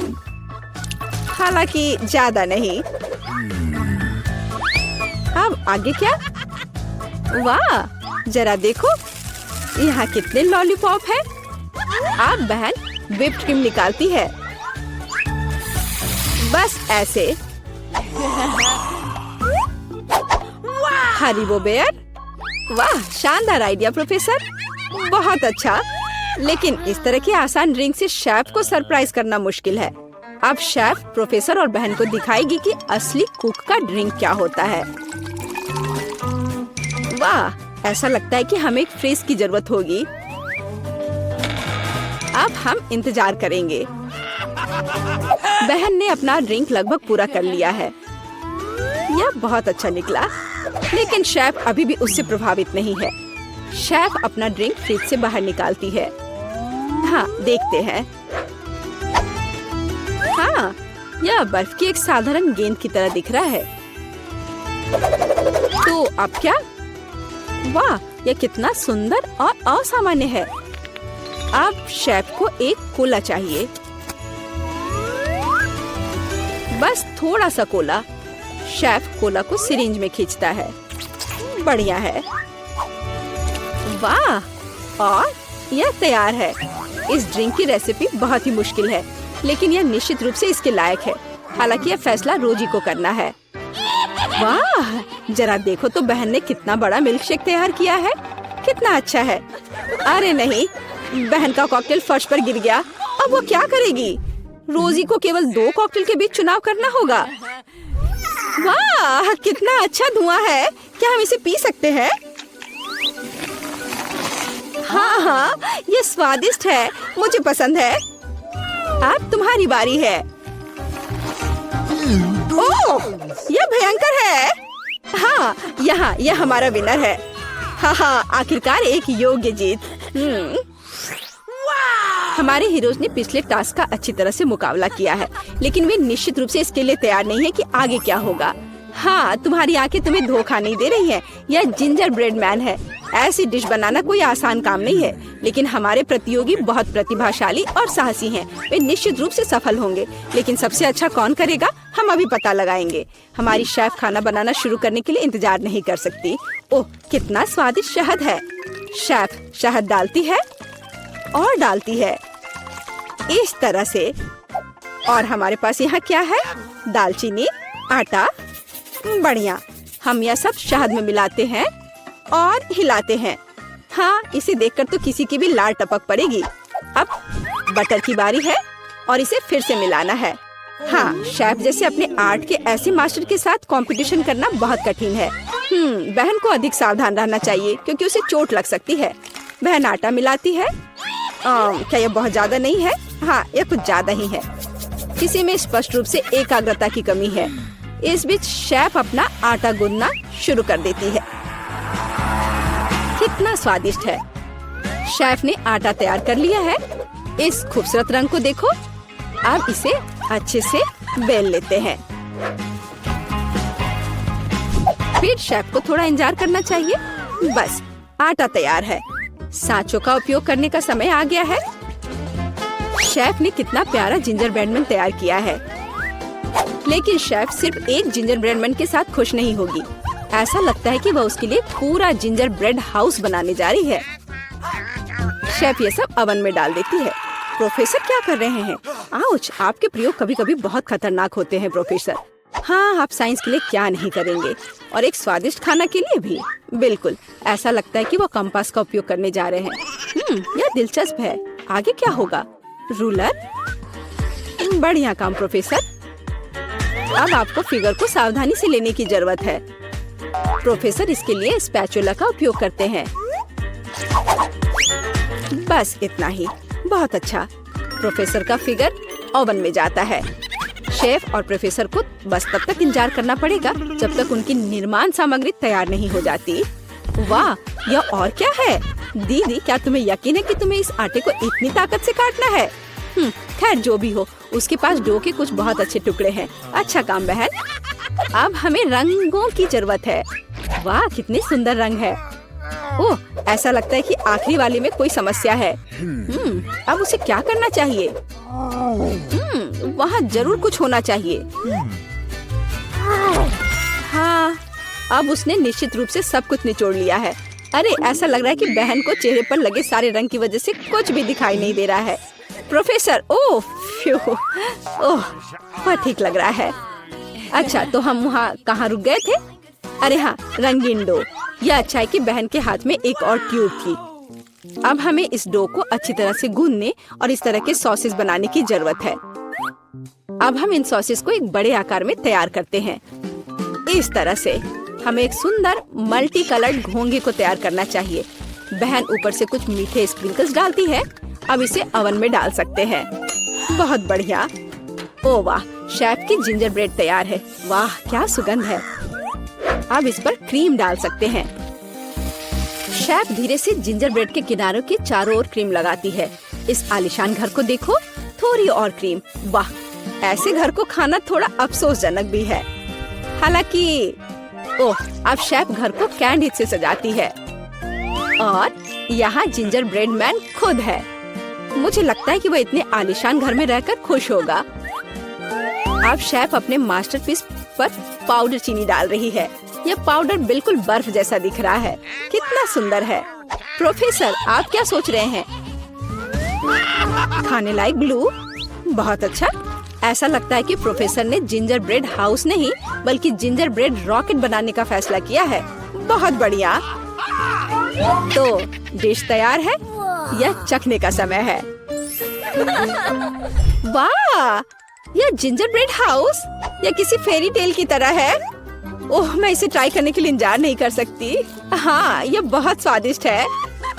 हालांकि ज्यादा नहीं। अब आगे क्या? वाह, जरा देखो, यहाँ कितने लॉलीपॉप है। अब बहन व्हिप्ड क्रीम निकालती है, बस ऐसे। Haribo bear. वाह, शानदार आइडिया प्रोफेसर, बहुत अच्छा। लेकिन इस तरह के आसान ड्रिंक से शेफ को सरप्राइज करना मुश्किल है। अब शेफ प्रोफेसर और बहन को दिखाएगी कि असली कुक का ड्रिंक क्या होता है। वाह, ऐसा लगता है कि हमें एक फ्रिज की जरूरत होगी। अब हम इंतजार करेंगे। बहन ने अपना ड्रिंक लगभग पूरा कर लिया है। यह बहुत अच्छा निकला, लेकिन शेफ अभी भी उससे प्रभावित नहीं है। शेफ अपना ड्रिंक फ्रिज से बाहर निकालती है। हाँ, देखते हैं। हाँ, यह बर्फ की एक साधारण गेंद की तरह दिख रहा है। तो अब क्या? वाह, यह कितना सुंदर और असामान्य है। अब शेफ को एक कोला चाहिए, बस थोड़ा सा कोला। शेफ कोला को सिरिंज में खींचता है। बढ़िया है। वाह, और यह तैयार है। इस ड्रिंक की रेसिपी बहुत ही मुश्किल है, लेकिन यह निश्चित रूप से इसके लायक है। हालांकि यह फैसला रोजी को करना है। वाह, जरा देखो तो बहन ने कितना बड़ा मिल्क शेक तैयार किया है। कितना अच्छा है। अरे नहीं, बहन का कॉकटेल फर्श पर गिर गया। अब वो क्या करेगी? रोजी को केवल 2 कॉकटेल के बीच चुनाव करना होगा। वाह, कितना अच्छा धुआं है। क्या हम इसे पी सकते हैं? हाँ हाँ, ये स्वादिष्ट है, मुझे पसंद है। अब तुम्हारी बारी है। ओह, यह भयंकर है। हाँ, यहाँ यह हमारा विनर है। हाँ हाँ, आखिरकार एक योग्य जीत। हमारे हीरोज ने पिछले टास्क का अच्छी तरह से मुकाबला किया है, लेकिन वे निश्चित रूप से इसके लिए तैयार नहीं है कि आगे क्या होगा। हाँ, तुम्हारी आंखें तुम्हें धोखा नहीं दे रही हैं। यह जिंजर ब्रेड मैन है। ऐसी डिश बनाना कोई आसान काम नहीं है, लेकिन हमारे प्रतियोगी बहुत प्रतिभाशाली और साहसी हैं। वे निश्चित रूप से सफल होंगे, लेकिन सबसे अच्छा कौन करेगा, हम अभी पता लगाएंगे। हमारी शेफ खाना बनाना शुरू करने के लिए इंतजार नहीं कर सकती। ओह, कितना स्वादिष्ट शहद है। शेफ शहद डालती है और डालती है। इस तरह से। और हमारे पास यहाँ क्या है? दालचीनी, आटा। बढ़िया। हम यह सब शहद में मिलाते हैं और हिलाते हैं। हाँ, इसे देखकर तो किसी की भी लार टपक पड़ेगी। अब बटर की बारी है और इसे फिर से मिलाना है। हाँ, शेफ जैसे अपने आर्ट के ऐसे मास्टर के साथ कंपटीशन करना बहुत कठिन है। बहन को अधिक सावधान रहना चाहिए क्योंकि उसे चोट लग सकती है। बहन आटा मिलाती है। क्या यह बहुत ज्यादा नहीं है? हाँ, यह कुछ ज्यादा ही है। किसी में स्पष्ट रूप से एकाग्रता की कमी है। इस बीच शेफ अपना आटा गूंदना शुरू कर देती है। कितना स्वादिष्ट है। शेफ ने आटा तैयार कर लिया है। इस खूबसूरत रंग को देखो। अब इसे अच्छे से बेल लेते हैं। फिर शेफ को थोड़ा इंतजार करना चाहिए। बस, आटा तैयार है। सांचों का उपयोग करने का समय आ गया है। शेफ ने कितना प्यारा जिंजर ब्रेड मैन तैयार किया है। लेकिन शेफ सिर्फ एक जिंजर ब्रेड मैन के साथ खुश नहीं होगी। ऐसा लगता है कि वह उसके लिए पूरा जिंजर ब्रेड हाउस बनाने जा रही है। शेफ ये सब ओवन में डाल देती है। प्रोफेसर क्या कर रहे हैं? आउच! आपके प्रयोग कभी कभी बहुत खतरनाक होते हैं प्रोफेसर। हाँ, आप साइंस के लिए क्या नहीं करेंगे, और एक स्वादिष्ट खाना के लिए भी। बिल्कुल, ऐसा लगता है कि वो कंपास का उपयोग करने जा रहे हैं। यह दिलचस्प है। आगे क्या होगा? रूलर। बढ़िया काम प्रोफेसर। अब आपको फिगर को सावधानी से लेने की जरूरत है। प्रोफेसर इसके लिए स्पैचुला का उपयोग करते हैं। बस इतना ही। बहुत अच्छा। प्रोफेसर का फिगर ओवन में जाता है। शेफ और प्रोफेसर को बस तब तक इंतजार करना पड़ेगा जब तक उनकी निर्माण सामग्री तैयार नहीं हो जाती। वाह, यह और क्या है? दीदी, क्या तुम्हें यकीन है कि तुम्हें इस आटे को इतनी ताकत से काटना है? खैर, जो भी हो, उसके पास डो के कुछ बहुत अच्छे टुकड़े हैं। अच्छा काम बहन। अब हमें रंगों की जरूरत है। वाह, कितनी सुंदर रंग है। ओह, ऐसा लगता है कि आखिरी वाले में कोई समस्या है। अब उसे क्या करना चाहिए? वहाँ जरूर कुछ होना चाहिए। हाँ, अब उसने निश्चित रूप से सब कुछ निचोड़ लिया है। अरे, ऐसा लग रहा है कि बहन को चेहरे पर लगे सारे रंग की वजह से कुछ भी दिखाई नहीं दे रहा है। प्रोफेसर, ओह, वह ठीक लग रहा है। अच्छा, तो हम वहाँ कहाँ रुक गए थे? अरे हाँ, रंगीन डो। यह अच्छा है कि बहन के हाथ में एक और ट्यूब थी। अब हमें इस डो को अच्छी तरह से गूंदने और इस तरह के सॉसेस बनाने की जरूरत है। अब हम इन सॉसेस को एक बड़े आकार में तैयार करते हैं। इस तरह से हमें एक सुंदर मल्टी कलर्ड घोंघे को तैयार करना चाहिए। बहन ऊपर से कुछ मीठे स्प्रिंकल्स डालती है। अब इसे ओवन में डाल सकते हैं। बहुत बढ़िया। ओ वाह, शेफ की जिंजर ब्रेड तैयार है। वाह, क्या सुगंध है। अब इस पर क्रीम डाल सकते हैं। शेफ धीरे से जिंजर ब्रेड के किनारों के चारों ओर क्रीम लगाती है। इस आलीशान घर को देखो, थोड़ी और क्रीम। वाह, ऐसे घर को खाना थोड़ा अफसोसजनक भी है। हालांकि ओह, अब शेफ घर को कैंडी से सजाती है। और यहाँ जिंजर ब्रेड मैन खुद है। मुझे लगता है कि वह इतने आलीशान घर में रहकर खुश होगा। अब शेफ अपने मास्टरपीस पर पाउडर चीनी डाल रही है। यह पाउडर बिल्कुल बर्फ जैसा दिख रहा है। कितना सुंदर है। प्रोफेसर, आप क्या सोच रहे हैं? खाने लायक ग्लू। बहुत अच्छा। ऐसा लगता है कि प्रोफेसर ने जिंजर ब्रेड हाउस नहीं बल्कि जिंजर ब्रेड रॉकेट बनाने का फैसला किया है। बहुत बढ़िया। तो डिश तैयार है। यह चखने का समय है। वाह, यह जिंजर ब्रेड हाउस या किसी फेरी टेल की तरह है। ओह, मैं इसे ट्राई करने के लिए इंतजार नहीं कर सकती। हाँ, यह बहुत स्वादिष्ट है।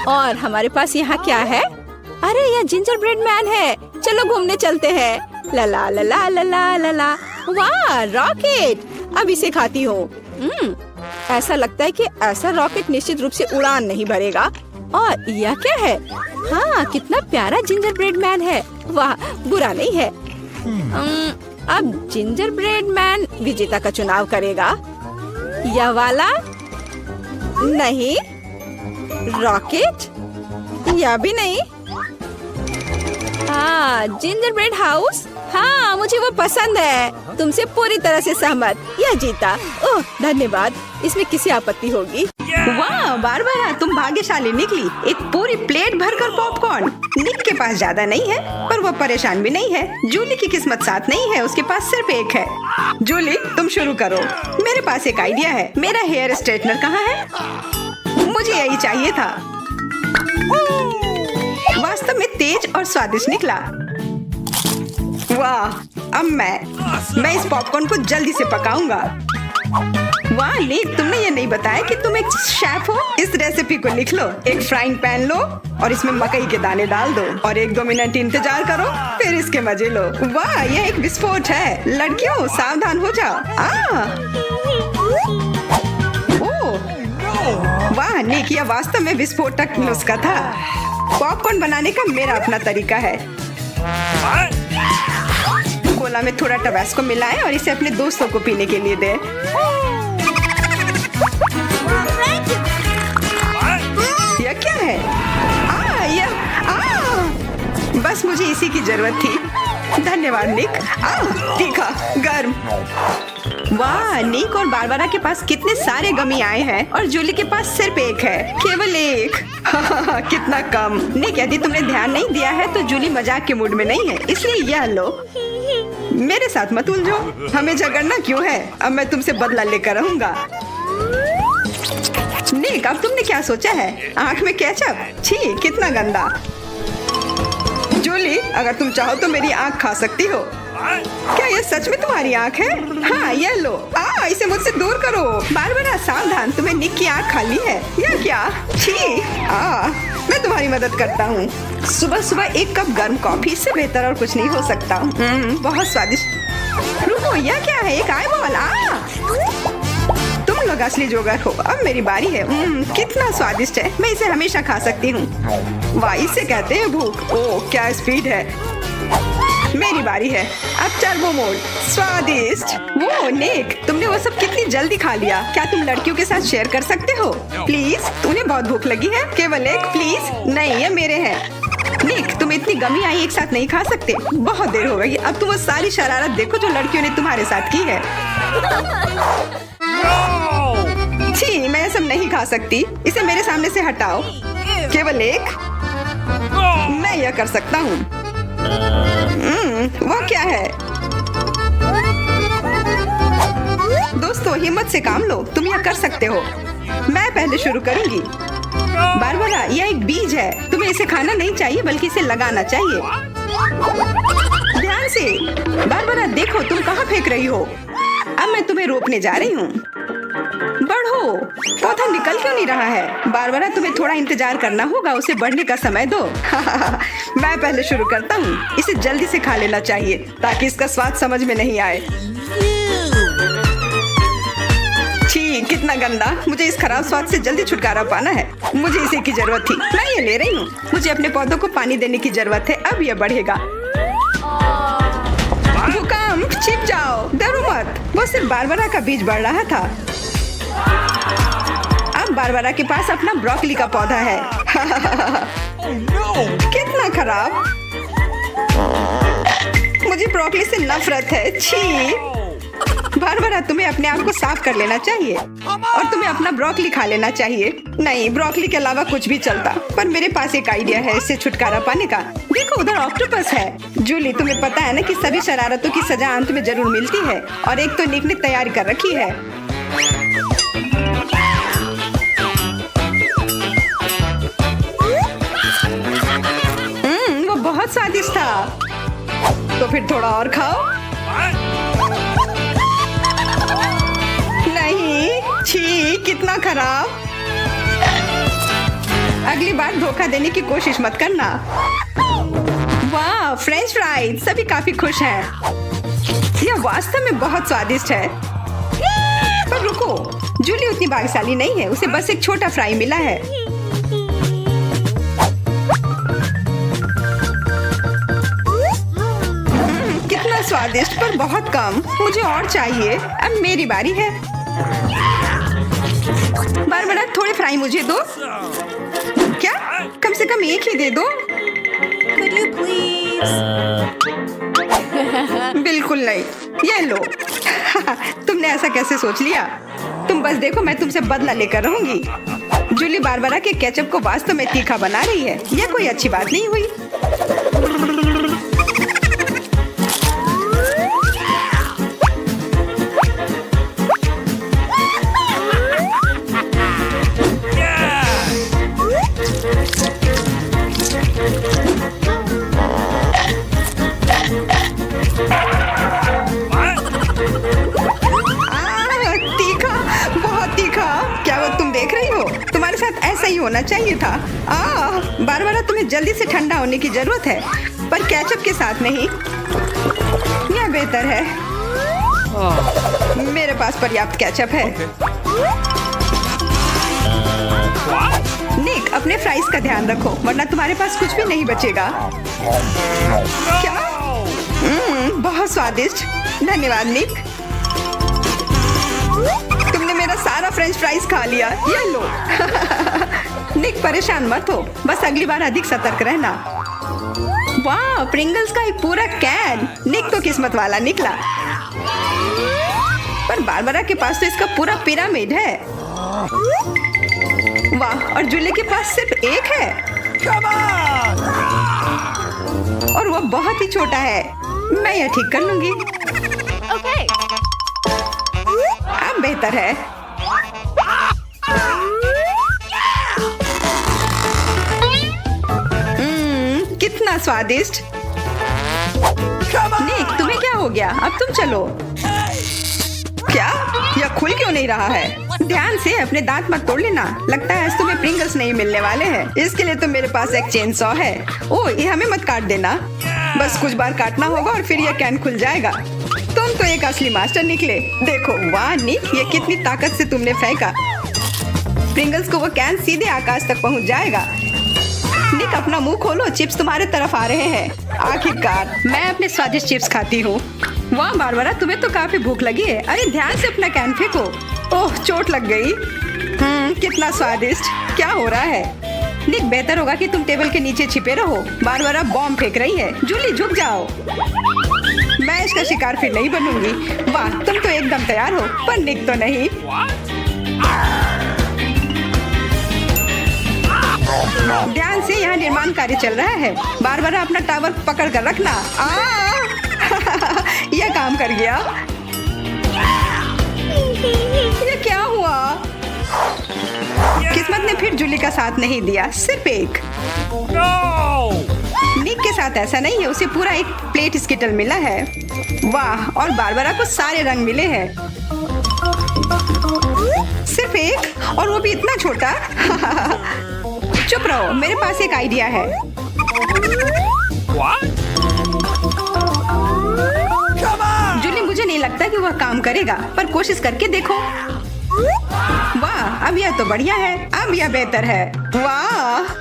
और हमारे पास यहाँ क्या है? अरे, यह जिंजर ब्रेड मैन है। चलो घूमने चलते हैं। ला ला ला ला ला ला ला ला। वाह, रॉकेट। अब इसे खाती हूँ। ऐसा लगता है कि ऐसा रॉकेट निश्चित रूप से उड़ान नहीं भरेगा। और यह क्या है? हाँ, कितना प्यारा जिंजर ब्रेड मैन है। वाह, बुरा नहीं है। अब जिंजर ब्रेड मैन विजेता का चुनाव करेगा। यह वाला नहीं, रॉकेट यह भी नहीं। हाँ, जिंजर ब्रेड हाउस। हाँ, मुझे वो पसंद है। तुमसे पूरी तरह से सहमत। यह जीता। ओह, धन्यवाद। इसमें किसी आपत्ति होगी? वाह बारबरा, तुम भाग्यशाली निकली। एक पूरी प्लेट भरकर पॉपकॉर्न। निक के पास ज्यादा नहीं है, पर वो परेशान भी नहीं है। जूली की किस्मत साथ नहीं है, उसके पास सिर्फ एक है। जूली, तुम शुरू करो। मेरे पास एक आइडिया है। मेरा हेयर स्ट्रेटनर कहाँ है? मुझे यही चाहिए था। वास्तव में तेज और स्वादिष्ट निकला। वाह, अब मैं इस पॉपकॉर्न को जल्दी से पकाऊंगा। वाह निक, तुमने ये नहीं बताया कि तुम एक शेफ हो। इस रेसिपी को लिख लो। एक फ्राइंग पैन लो और इसमें मकई के दाने डाल दो और 1-2 मिनट इंतजार करो, फिर इसके मजे लो। वाह, यह एक विस्फोट है। लड़कियों, सावधान हो जाओ। वाह निक, यह वास्तव में विस्फोटक नुस्खा था। पॉपकॉर्न बनाने का मेरा अपना तरीका है। कोला में थोड़ा टबास्को मिलाएं और इसे अपने दोस्तों को पीने के लिए दें। यह क्या है? बस मुझे इसी की जरूरत थी। धन्यवाद निक। तीखा, गर्म। वाह, निक और बारबरा के पास कितने सारे गमी आए हैं और जूली के पास सिर्फ एक है। केवल एक। कितना कम। निक, यदि तुमने ध्यान नहीं दिया है तो जूली मजाक के मूड में नहीं है, इसलिए यह लो। मेरे साथ मत उलझो। हमें झगड़ना क्यों है? अब मैं तुमसे बदला लेकर रहूंगा। निक, अब तुमने क्या सोचा है? आँख में केचप? छी, कितना गंदा। जूली, अगर तुम चाहो तो मेरी आँख खा सकती हो। क्या ये सच में तुम्हारी आँख है? हाँ, ये लो। इसे मुझसे दूर करो। बारबरा, सावधान, तुम्हें निक की आँख खाली है। यह क्या? छी। मैं तुम्हारी मदद करता हूँ। सुबह सुबह 1 कप गर्म कॉफी, इससे बेहतर और कुछ नहीं हो सकता। बहुत स्वादिष्ट। रुको, यह क्या है? एक आईबॉल। तुम लोग असली जोगर हो। अब मेरी बारी है। कितना स्वादिष्ट है। मैं इसे हमेशा खा सकती हूँ। वाह, इसे कहते हैं भूख। ओह, क्या स्पीड है। मेरी बारी है। अब टर्बो मोड। स्वादिष्ट। वो निक, तुमने वो सब कितनी जल्दी खा लिया। क्या तुम लड़कियों के साथ शेयर कर सकते हो? प्लीज, उन्हें बहुत भूख लगी है। केवल एक, प्लीज। नहीं, ये मेरे हैं। निक, तुम इतनी गमी आई एक साथ नहीं खा सकते। बहुत देर हो गई। अब तुम वो सारी शरारत देखो जो लड़कियों ने तुम्हारे साथ की है। छी, मैं सब नहीं खा सकती। इसे मेरे सामने से हटाओ। केवल एक। मैं यह कर सकता हूँ। वो क्या है? दोस्तों, हिम्मत से काम लो। तुम यह कर सकते हो। मैं पहले शुरू करूंगी। बारबरा, यह एक बीज है। तुम्हें इसे खाना नहीं चाहिए, बल्कि इसे लगाना चाहिए। ध्यान से। बारबरा, देखो तुम कहाँ फेंक रही हो। अब मैं तुम्हें रोकने जा रही हूँ। बढ़ो। पौधा निकल क्यों नहीं रहा है? बारबरा, तुम्हें थोड़ा इंतजार करना होगा। उसे बढ़ने का समय दो। मैं पहले शुरू करता हूँ। इसे जल्दी से खा लेना चाहिए ताकि इसका स्वाद समझ में नहीं आए। छी, कितना गंदा। मुझे इस खराब स्वाद से जल्दी छुटकारा पाना है। मुझे इसी की जरूरत थी। मैं ये ले रही हूँ। मुझे अपने पौधों को पानी देने की जरूरत है। अब यह बढ़ेगा। भूकंप, छिप जाओ। डरो मत। वो सिर्फ बारबरा का बीज बढ़ रहा था। अब बारबरा के पास अपना ब्रोकली का पौधा है। कितना खराब। मुझे ब्रोकली से नफरत है। छी। बारबरा, तुम्हें अपने आप को साफ कर लेना चाहिए और तुम्हें अपना ब्रोकली खा लेना चाहिए। नहीं, ब्रोकली के अलावा कुछ भी चलता, पर मेरे पास एक आइडिया है इससे छुटकारा पाने का। देखो, उधर ऑक्टोपस है। जूली, तुम्हें पता है ना कि सभी शरारतों की सजा अंत में जरूर मिलती है, और एक तो निक ने तैयारी कर रखी है। वो बहुत स्वादिष्ट था। तो फिर थोड़ा और खाओ। नहीं, छी, कितना खराब। अगली बार धोखा देने की कोशिश मत करना। वाह, फ्रेंच फ्राइज। सभी काफी खुश हैं। यह वास्तव में बहुत स्वादिष्ट है। पर रुको, जूली उतनी भाग्यशाली नहीं है। उसे बस एक छोटा फ्राई मिला है। कितना स्वादिष्ट, पर बहुत कम। मुझे और चाहिए। अब मेरी बारी है। बारबरा, थोड़े फ्राई मुझे दो। क्या? कम से कम एक ही दे दो। Could you please? बिल्कुल नहीं। ये लो। तुमने ऐसा कैसे सोच लिया? तुम तुम बस देखो, मैं तुमसे बदला लेकर रहूंगी। जूली बारबरा के केचप को वास्तव में तीखा बना रही है। यह कोई अच्छी बात नहीं हुई। ऐसा ही होना चाहिए था। बारबरा, तुम्हें जल्दी से ठंडा होने की जरूरत है, पर केचप के साथ नहीं। यह बेहतर है। मेरे पास पर्याप्त केचप है। निक, अपने फ्राइज का ध्यान रखो, वरना तुम्हारे पास कुछ भी नहीं बचेगा। क्या? बहुत स्वादिष्ट। धन्यवाद निक। तुमने मेरा सारा फ्रेंच फ्राइज खा लिया। ये लो। निक, परेशान मत हो, बस अगली बार अधिक सतर्क रहना। वाह, प्रिंगल्स का एक पूरा कैन। निक तो किस्मत वाला निकला। पर बारबरा के पास तो इसका पूरा पिरामिड है। वाह, और जूली के पास सिर्फ एक है। और वो बहुत ही छोटा है। मैं यह ठीक कर लूंगी। Okay. अब बेहतर है। कितना स्वादिष्ट। निक, तुम्हें क्या हो गया? अब तुम चलो। क्या? यह खुल क्यों नहीं रहा है? ध्यान से, अपने दांत मत तोड़ लेना। लगता है आज तुम्हें प्रिंगल्स नहीं मिलने वाले हैं। इसके लिए तो मेरे पास एक चेन सॉ है। ओह, ये हमें मत काट देना। बस कुछ बार काटना होगा और फिर यह कैन खुल जाएगा। तुम तो एक असली मास्टर निकले। देखो, वाह निक, ये कितनी ताकत से तुमने फेंका। प्रिंगल्स को वो कैन सीधे आकाश तक पहुंच जाएगा। निक, अपना मुंह खोलो, चिप्स तुम्हारे तरफ आ रहे हैं। आखिरकार मैं अपने स्वादिष्ट चिप्स खाती हूँ। वाह बारबरा, तुम्हें तो काफी भूख लगी है। अरे ध्यान से अपना कैन फेंको। ओह, चोट लग गई। कितना स्वादिष्ट। क्या हो रहा है? निक, बेहतर होगा कि तुम टेबल के नीचे छिपे रहो। बारबरा बॉम्ब फेंक रही है। जूली, झुक जाओ। मैं इसका शिकार फिर नहीं बनूंगी। वाह, तुम तो एकदम तैयार हो, पर निक तो नहीं। ध्यान से, यहाँ निर्माण कार्य चल रहा है। बारबरा, अपना टावर पकड़ कर रखना। यह काम कर गया। ये क्या हुआ? किस्मत ने फिर जूली का साथ नहीं दिया, सिर्फ एक। निक के साथ ऐसा नहीं है, उसे पूरा एक प्लेट स्किटल मिला है। वाह, और बारबरा को सारे रंग मिले हैं। सिर्फ एक, और वो भी इतना छोटा। चुप रहो, मेरे पास एक आइडिया है। जूली, मुझे नहीं लगता कि वह काम करेगा, पर कोशिश करके देखो। वाह, अब यह तो बढ़िया है। अब यह बेहतर है। वाह,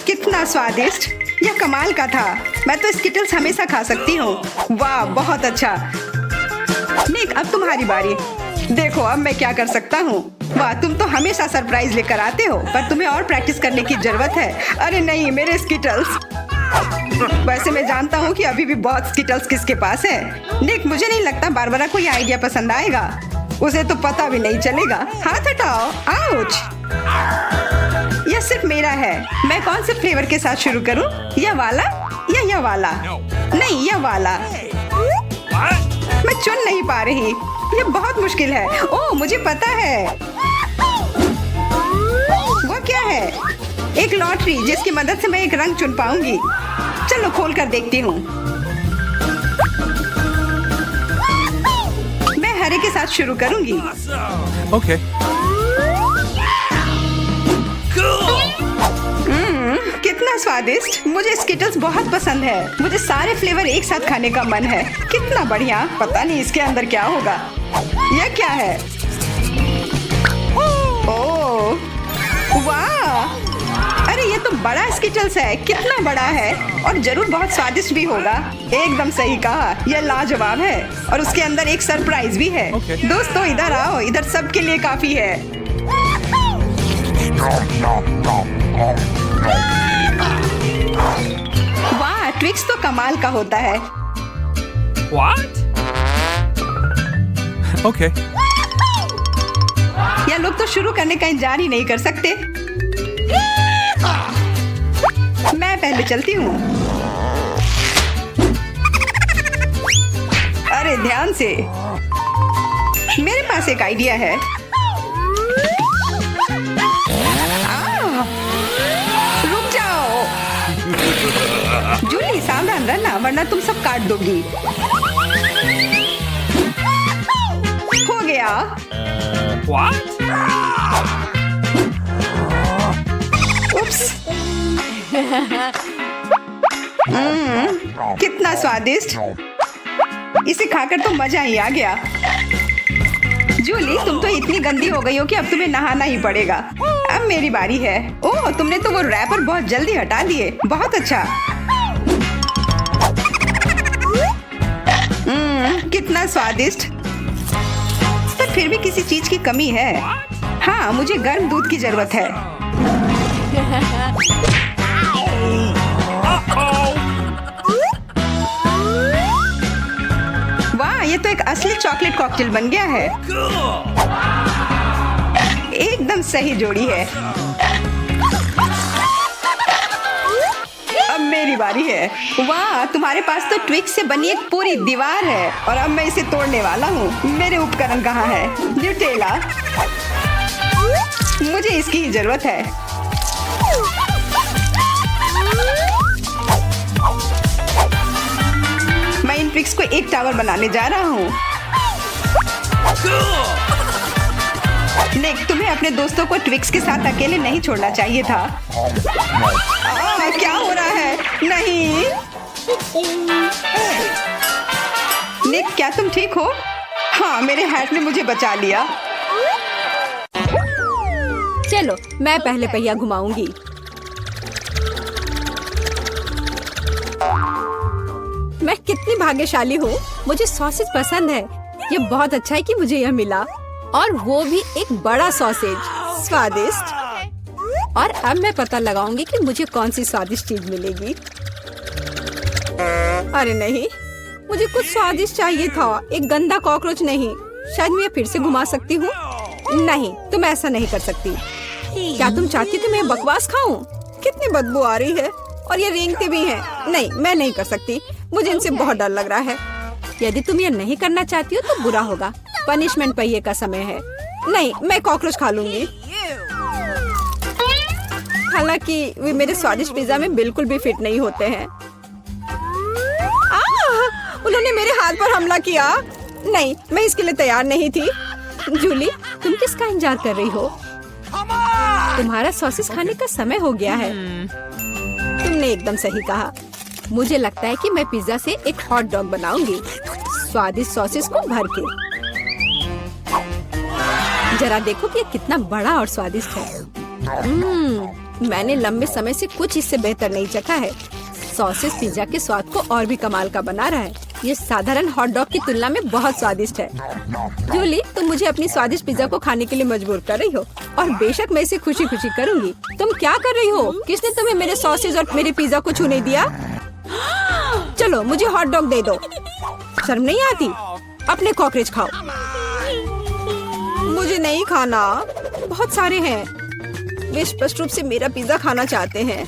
कितना स्वादिष्ट। यह कमाल का था। मैं तो स्किटल्स हमेशा खा सकती हूँ। वाह, बहुत अच्छा। निक, अब तुम्हारी बारी। देखो अब मैं क्या कर सकता हूँ। वाह, तुम तो हमेशा सरप्राइज लेकर आते हो, पर तुम्हें और प्रैक्टिस करने की जरूरत है। अरे नहीं, मेरे स्किटल्स। वैसे मैं जानता हूँ कि अभी भी बहुत स्किटल्स किसके पास है। निक, मुझे नहीं लगता बारबरा को यह आइडिया पसंद आएगा। उसे तो पता भी नहीं चलेगा। हाथ हटाओ। आउच। यह सिर्फ मेरा है। मैं कौन से फ्लेवर के साथ शुरू करूं? यह वाला या यह वाला? नहीं, यह वाला। मैं चुन नहीं पा रही। यह बहुत मुश्किल है। ओह, मुझे पता है। वो क्या है? एक लॉटरी जिसकी मदद से मैं एक रंग चुन पाऊंगी। चलो खोल कर देखती हूँ। मैं हरे के साथ शुरू करूंगी। Okay. कितना स्वादिष्ट। मुझे स्किटल्स बहुत पसंद है। मुझे सारे फ्लेवर एक साथ खाने का मन है। कितना बढ़िया। पता नहीं इसके अंदर क्या होगा। यह क्या है? ओह, वाह। अरे ये तो बड़ा स्किटल्स है। कितना बड़ा है, और जरूर बहुत स्वादिष्ट भी होगा। एकदम सही कहा, यह लाजवाब है। और उसके अंदर एक सरप्राइज भी है। दोस्तों, इधर आओ, इधर सबके लिए काफी है। वाह, ट्विक्स तो कमाल का होता है। What? Okay. लोग तो शुरू करने का इंतजार ही नहीं कर सकते। मैं पहले चलती हूँ। अरे ध्यान से, मेरे पास एक आइडिया है। रुक जाओ जूली, सावधान रहना वरना तुम सब काट दोगी। हो गया। What? उप्स। कितना स्वादिष्ट, इसे खाकर तो मजा ही आ गया। जूली, तुम तो इतनी गंदी हो गई हो कि अब तुम्हें नहाना ही पड़ेगा। अब मेरी बारी है। ओह, तुमने तो वो रैपर बहुत जल्दी हटा दिए। बहुत अच्छा। कितना स्वादिष्ट, पर फिर भी किसी चीज की कमी है। हाँ, मुझे गर्म दूध की जरूरत है। वाह, ये तो एक असली चॉकलेट कॉकटेल बन गया है। एकदम सही जोड़ी है। अब मेरी बारी है। वाह, तुम्हारे पास तो ट्विक्स से बनी एक पूरी दीवार है और अब मैं इसे तोड़ने वाला हूँ। मेरे उपकरण कहाँ है? न्यूटेला, मुझे इसकी ही जरूरत है। मैं इन ट्विक्स को एक टावर बनाने जा रहा हूँ। निक, तुम्हें अपने दोस्तों को ट्विक्स के साथ अकेले नहीं छोड़ना चाहिए था। क्या हो रहा है? नहीं निक, क्या तुम ठीक हो? हाँ, मेरे हैट ने मुझे बचा लिया। चलो, मैं पहले पहिया घुमाऊंगी। मैं कितनी भाग्यशाली हूँ, मुझे सॉसेज पसंद है। ये बहुत अच्छा है कि मुझे यह मिला, और वो भी एक बड़ा सॉसेज। स्वादिष्ट। और अब मैं पता लगाऊंगी कि मुझे कौन सी स्वादिष्ट चीज मिलेगी। अरे नहीं, मुझे कुछ स्वादिष्ट चाहिए था, एक गंदा कॉकरोच नहीं। शायद मैं फिर से घुमा सकती हूँ। नहीं, तुम ऐसा नहीं कर सकती। क्या तुम चाहती थी मैं बकवास खाऊं? कितनी बदबू आ रही है और ये रेंगते भी हैं। नहीं, मैं नहीं कर सकती, मुझे इनसे बहुत डर लग रहा है। यदि तुम ये नहीं करना चाहती हो तो बुरा होगा। पनिशमेंट पहिए का समय है। नहीं, मैं कॉकरोच खा लूंगी। हालांकि वे मेरे स्वादिष्ट पिज्जा में बिल्कुल भी फिट नहीं होते हैं। उन्होंने मेरे हाथ पर हमला किया। नहीं, मैं इसके लिए तैयार नहीं थी। जूली, तुम किसका इंतजार कर रही हो? तुम्हारा सॉसेस खाने का समय हो गया है। तुमने एकदम सही कहा। मुझे लगता है कि मैं पिज्जा से एक हॉट डॉग बनाऊंगी, स्वादिष्ट सॉसेस को भर के। जरा देखो कि ये कितना बड़ा और स्वादिष्ट है। मैंने लंबे समय से कुछ इससे बेहतर नहीं चखा है। सॉसेस पिज्जा के स्वाद को और भी कमाल का बना रहा है। ये साधारण हॉट डॉग की तुलना में बहुत स्वादिष्ट है। जूली, तुम मुझे अपनी स्वादिष्ट पिज्जा को खाने के लिए मजबूर कर रही हो, और बेशक मैं इसे खुशी खुशी करूंगी। तुम क्या कर रही हो? किसने तुम्हें मेरे सॉसेज और मेरे पिज्जा को छूने दिया? चलो, मुझे हॉट डॉग दे दो। शर्म नहीं आती? अपने कॉकरोच खाओ। मुझे नहीं खाना, बहुत सारे हैं। वे स्पष्ट रूप से मेरा पिज्जा खाना चाहते हैं।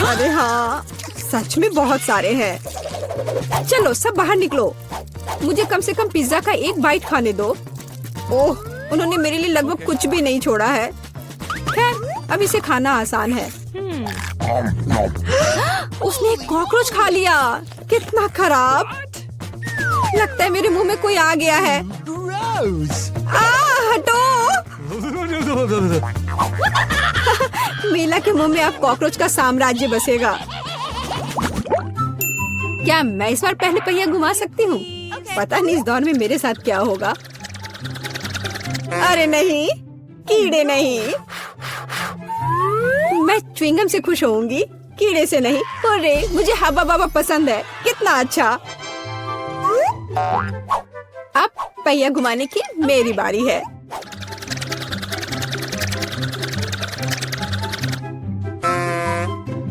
अरे हाँ, सच में बहुत सारे हैं। चलो, सब बाहर निकलो। मुझे कम से कम पिज्जा का एक बाइट खाने दो। ओह, उन्होंने मेरे लिए लगभग कुछ भी नहीं छोड़ा है। खैर, अब इसे खाना आसान है। उसने एक कॉकरोच खा लिया। कितना खराब। लगता है मेरे मुंह में कोई आ गया है। हटो। मीला के मुंह में अब कॉकरोच का साम्राज्य बसेगा। क्या मैं इस बार पहले पहिया घुमा सकती हूँ? पता नहीं इस दौर में मेरे साथ क्या होगा। अरे नहीं, कीड़े नहीं। मैं च्युइंगम से खुश होऊंगी, कीड़े से नहीं। अरे, मुझे हब्बा बाबा पसंद है। कितना अच्छा। अब पहिया घुमाने की मेरी बारी है।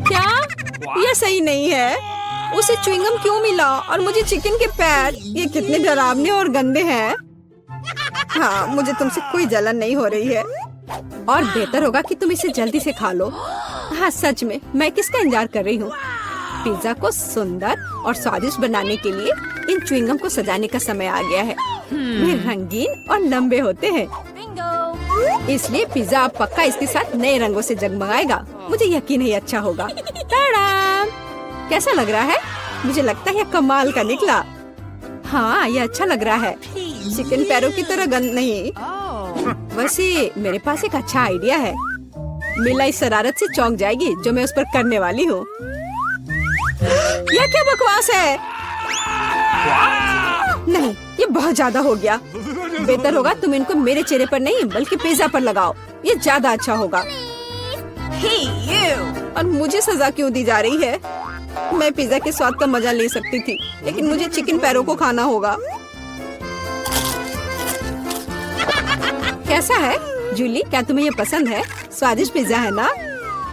क्या यह सही नहीं है? उसे च्युइंगम क्यों मिला और मुझे चिकन के पैर? ये कितने डरावने और गंदे हैं। हाँ, मुझे तुमसे कोई जलन नहीं हो रही है और बेहतर होगा कि तुम इसे जल्दी से खा लो। हाँ सच में, मैं किसका इंतजार कर रही हूँ? पिज्जा को सुंदर और स्वादिष्ट बनाने के लिए इन च्युइंगम को सजाने का समय आ गया है। वे रंगीन और लंबे होते हैं, इसलिए पिज्जा अब पक्का इसके साथ नए रंगों से जगमगाएगा। मुझे यकीन है अच्छा होगा। टाडाम! कैसा लग रहा है? मुझे लगता है कमाल का निकला। हाँ, ये अच्छा लग रहा है। चिकन पैरों की तरह गंध नहीं। वैसे मेरे पास एक अच्छा आइडिया है। मिला इस शरारत से चौंक जाएगी जो मैं उस पर करने वाली हूँ। यह क्या बकवास है? नहीं, ये बहुत ज्यादा हो गया। बेहतर होगा तुम इनको मेरे चेहरे पर नहीं बल्कि पिज्जा पर लगाओ। ये ज्यादा अच्छा होगा। Hey, you! और मुझे सजा क्यों दी जा रही है? मैं पिज्जा के स्वाद का मजा ले सकती थी, लेकिन मुझे चिकन पैरों को खाना होगा। कैसा है जूली? क्या तुम्हें ये पसंद है? स्वादिष्ट पिज्जा है ना?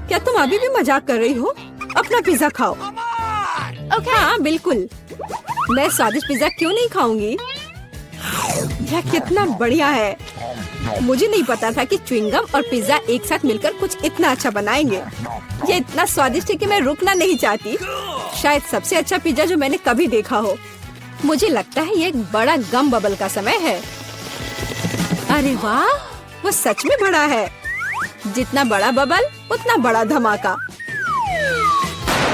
क्या तुम अभी भी मजाक कर रही हो? अपना पिज्जा खाओ। हाँ बिल्कुल, मैं स्वादिष्ट पिज्जा क्यों नहीं खाऊंगी? यह कितना बढ़िया है। मुझे नहीं पता था कि च्युइंगम और पिज्जा एक साथ मिलकर कुछ इतना अच्छा बनाएंगे। ये इतना स्वादिष्ट है कि मैं रुकना नहीं चाहती। शायद सबसे अच्छा पिज्जा जो मैंने कभी देखा हो। मुझे लगता है ये एक बड़ा गम बबल का समय है। अरे वाह, वो सच में बड़ा है। जितना बड़ा बबल उतना बड़ा धमाका।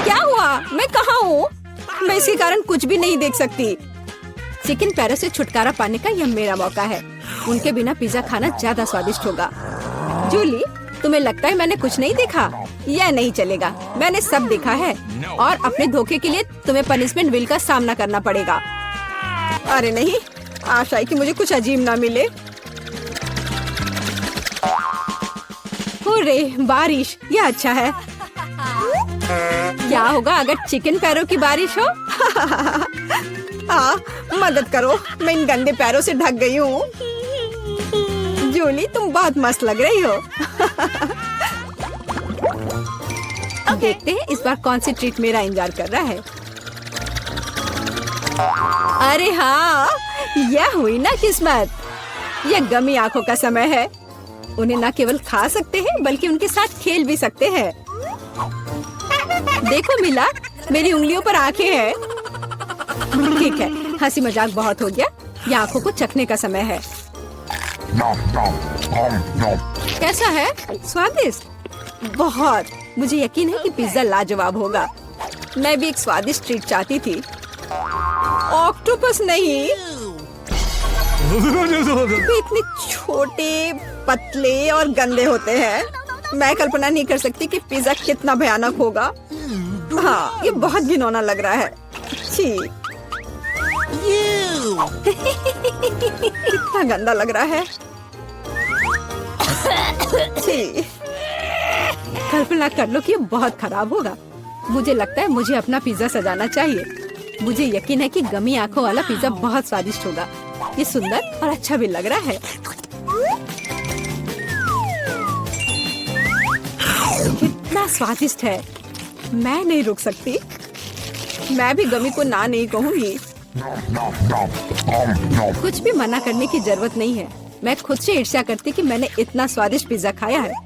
क्या हुआ? मैं कहाँ हूँ? मैं इसके कारण कुछ भी नहीं देख सकती। चिकन पैरों से छुटकारा पाने का यह मेरा मौका है। उनके बिना पिज्जा खाना ज्यादा स्वादिष्ट होगा। जूली, तुम्हें लगता है मैंने कुछ नहीं देखा? यह नहीं चलेगा, मैंने सब देखा है और अपने धोखे के लिए तुम्हें पनिशमेंट बिल का सामना करना पड़ेगा। अरे नहीं, आशा है कि मुझे कुछ अजीब ना मिले। हुर्रे, बारिश, यह अच्छा है। क्या होगा अगर चिकन पैरों की बारिश हो? हाँ, मदद करो, मैं इन गंदे पैरों से ढक गई हूँ। जूली, तुम बहुत मस्त लग रही हो। देखते हैं इस बार कौन सी ट्रीट मेरा इंतजार कर रहा है। अरे हाँ, यह हुई ना किस्मत। यह गमी आंखों का समय है। उन्हें न केवल खा सकते हैं बल्कि उनके साथ खेल भी सकते हैं। देखो मिला, मेरी उंगलियों पर आंखें हैं। ठीक है, हंसी मजाक बहुत हो गया। ये आंखों को चखने का समय है। कैसा है? स्वादिष्ट? बहुत। मुझे यकीन है कि पिज्जा लाजवाब होगा। मैं भी एक स्वादिष्ट ट्रीट चाहती थी। ऑक्टोपस नहीं। वे इतने छोटे, पतले और गंदे होते हैं। मैं कल्पना नहीं कर सकती कि पिज्जा कितना भयानक होगा। हाँ, ये बहुत घिनौना लग रहा है। छी। कितना गंदा लग रहा है। छी। कल्पना कर लो कि ये बहुत खराब होगा। मुझे लगता है मुझे अपना पिज्जा सजाना चाहिए। मुझे यकीन है कि गमी आंखों वाला पिज्जा बहुत स्वादिष्ट होगा। ये सुंदर और अच्छा भी लग रहा है। कितना स्वादिष्ट है। मैं नहीं रुक सकती। मैं भी गमी को ना नहीं कहूँगी। कुछ भी मना करने की जरूरत नहीं है। मैं खुद से ईर्ष्या करती कि मैंने इतना स्वादिष्ट पिज्जा खाया है।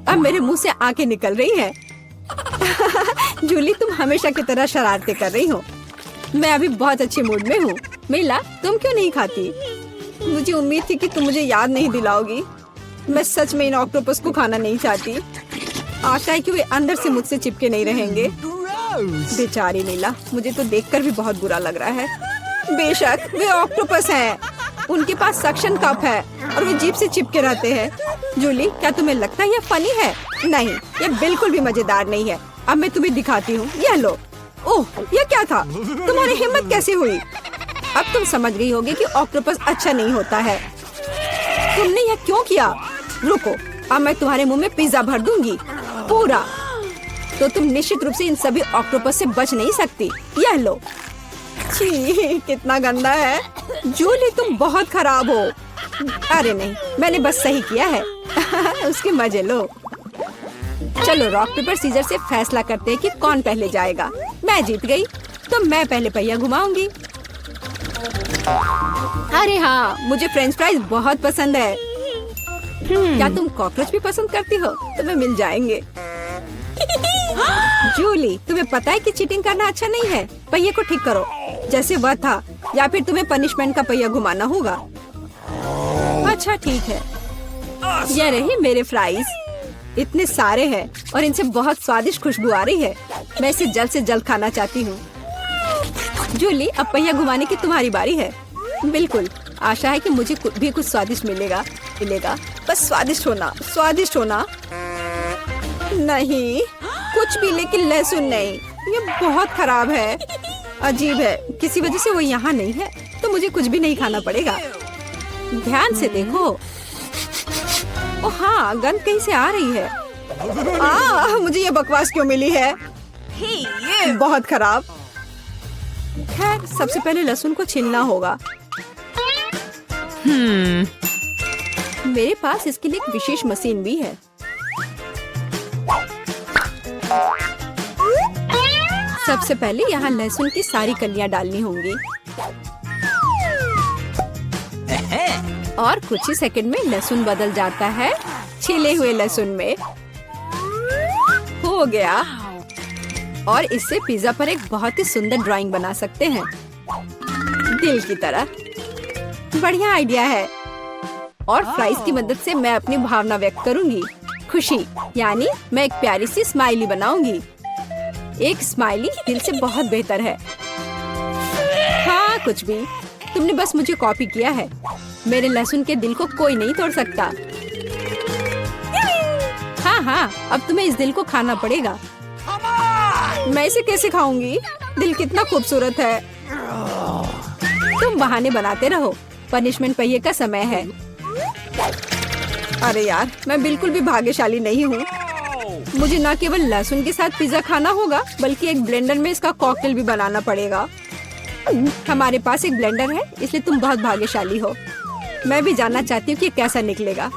अब मेरे मुंह से आंखें निकल रही हैं। जूली, तुम हमेशा की तरह शरारतें कर रही हो। मैं अभी बहुत अच्छे मूड में हूँ। मिला, तुम क्यों नहीं खाती? मुझे उम्मीद थी कि तुम मुझे याद नहीं दिलाओगी। मैं सच में इन ऑक्टोपस को खाना नहीं चाहती। आशा है कि वे अंदर से मुझसे चिपके नहीं रहेंगे। बेचारी मिला, मुझे तो देखकर भी बहुत बुरा लग रहा है। बेशक वे ऑक्टोपस हैं। उनके पास सक्शन कप है और वे जीभ से चिपके रहते हैं। जूली, क्या तुम्हें लगता है यह फनी है? नहीं, यह बिल्कुल भी मजेदार नहीं है। अब मैं तुम्हें दिखाती हूँ। यह लो। ओह, यह क्या था? तुम्हारी हिम्मत कैसे हुई? अब तुम समझ गई होगी कि ऑक्टोपस अच्छा नहीं होता है। तुमने यह क्यों किया? रुको, अब मैं तुम्हारे मुंह में पिज्जा भर दूंगी, पूरा। तो तुम निश्चित रूप से इन सभी ऑक्टोपस से बच नहीं सकती। यह लो। छी, कितना गंदा है। जूली, तुम बहुत खराब हो। अरे नहीं, मैंने बस सही किया है। उसके मजे लो। चलो रॉक पेपर सीजर से फैसला करते हैं कि कौन पहले जाएगा। मैं जीत गई, तो मैं पहले पहिया घुमाऊंगी। अरे हाँ, मुझे फ्रेंच फ्राइज बहुत पसंद है। क्या तुम कॉकरोच भी पसंद करती हो? तुम्हें मिल जाएंगे। जूली, तुम्हें पता है कि चीटिंग करना अच्छा नहीं है। पहिए को ठीक करो जैसे वह था, या फिर तुम्हें पनिशमेंट का पहिया घुमाना होगा। अच्छा ठीक है। ये रही मेरे फ्राइज। इतने सारे हैं और इनसे बहुत स्वादिष्ट खुशबू आ रही है। मैं इसे जल्द से जल्द खाना चाहती हूँ। जूली, अब पहिया घुमाने की तुम्हारी बारी है। बिल्कुल, आशा है कि मुझे भी कुछ स्वादिष्ट मिलेगा। बस स्वादिष्ट होना। नहीं, कुछ भी, लेकिन लहसुन नहीं। ये बहुत खराब है। अजीब है, किसी वजह से वो यहाँ नहीं है, तो मुझे कुछ भी नहीं खाना पड़ेगा। ध्यान से देखो। ओ हाँ, गंध कहीं से आ रही है। मुझे ये बकवास क्यों मिली है? Hey, you. बहुत खराब। खैर, सबसे पहले लहसुन को छीलना होगा। मेरे पास इसके लिए एक विशेष मशीन भी है। सबसे पहले यहाँ लहसुन की सारी कलियां डालनी होंगी और कुछ ही सेकंड में लहसुन बदल जाता है छिले हुए लहसुन में। हो गया। और इससे पिज्जा पर एक बहुत ही सुंदर ड्राइंग बना सकते हैं, दिल की तरह। बढ़िया आइडिया है। और फ्राइज की मदद से मैं अपनी भावना व्यक्त करूंगी। खुशी, यानी मैं एक प्यारी सी स्माइली बनाऊंगी। एक स्माइली दिल से बहुत बेहतर है। हाँ, कुछ भी, तुमने बस मुझे कॉपी किया है। मेरे लहसुन के दिल को कोई नहीं तोड़ सकता। हाँ, अब तुम्हें इस दिल को खाना पड़ेगा। मैं इसे कैसे खाऊंगी? दिल कितना खूबसूरत है। तुम बहाने बनाते रहो। पनिशमेंट पहिए का समय है। अरे यार, मैं बिल्कुल भी भाग्यशाली नहीं हूँ। मुझे न केवल लहसुन के साथ पिज्जा खाना होगा, बल्कि एक ब्लेंडर में इसका कॉकटेल भी बनाना पड़ेगा। हमारे पास एक ब्लेंडर है, इसलिए तुम बहुत भाग्यशाली हो। मैं भी जानना चाहती हूँ कि कैसा निकलेगा।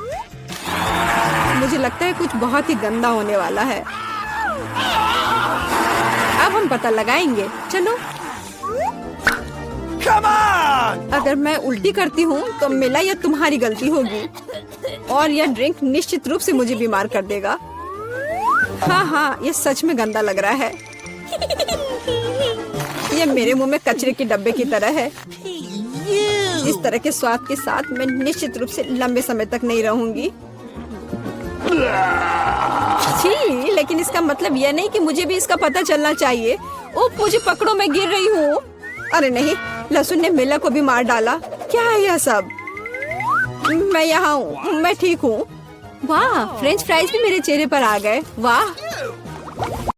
मुझे लगता है कुछ बहुत ही गंदा होने वाला है। अब हम पता लगाएंगे। चलो। अगर मैं उल्टी करती हूँ तो मेरा या तुम्हारी गलती होगी, और यह ड्रिंक निश्चित रूप से मुझे बीमार कर देगा। हाँ, ये सच में गंदा लग रहा है। ये मेरे मुंह में कचरे के डब्बे की तरह है। इस तरह के स्वाद के साथ मैं निश्चित रूप से लंबे समय तक नहीं रहूंगी। छी, लेकिन इसका मतलब यह नहीं कि मुझे भी इसका पता चलना चाहिए। ओह, मुझे पकड़ो, मैं गिर रही हूँ। अरे नहीं, लहसुन ने मिला को भी मार डाला। क्या है यह सब? मैं यहाँ हूँ, मैं ठीक हूँ। वाह, फ्रेंच फ्राइज भी मेरे चेहरे पर आ गए। वाह।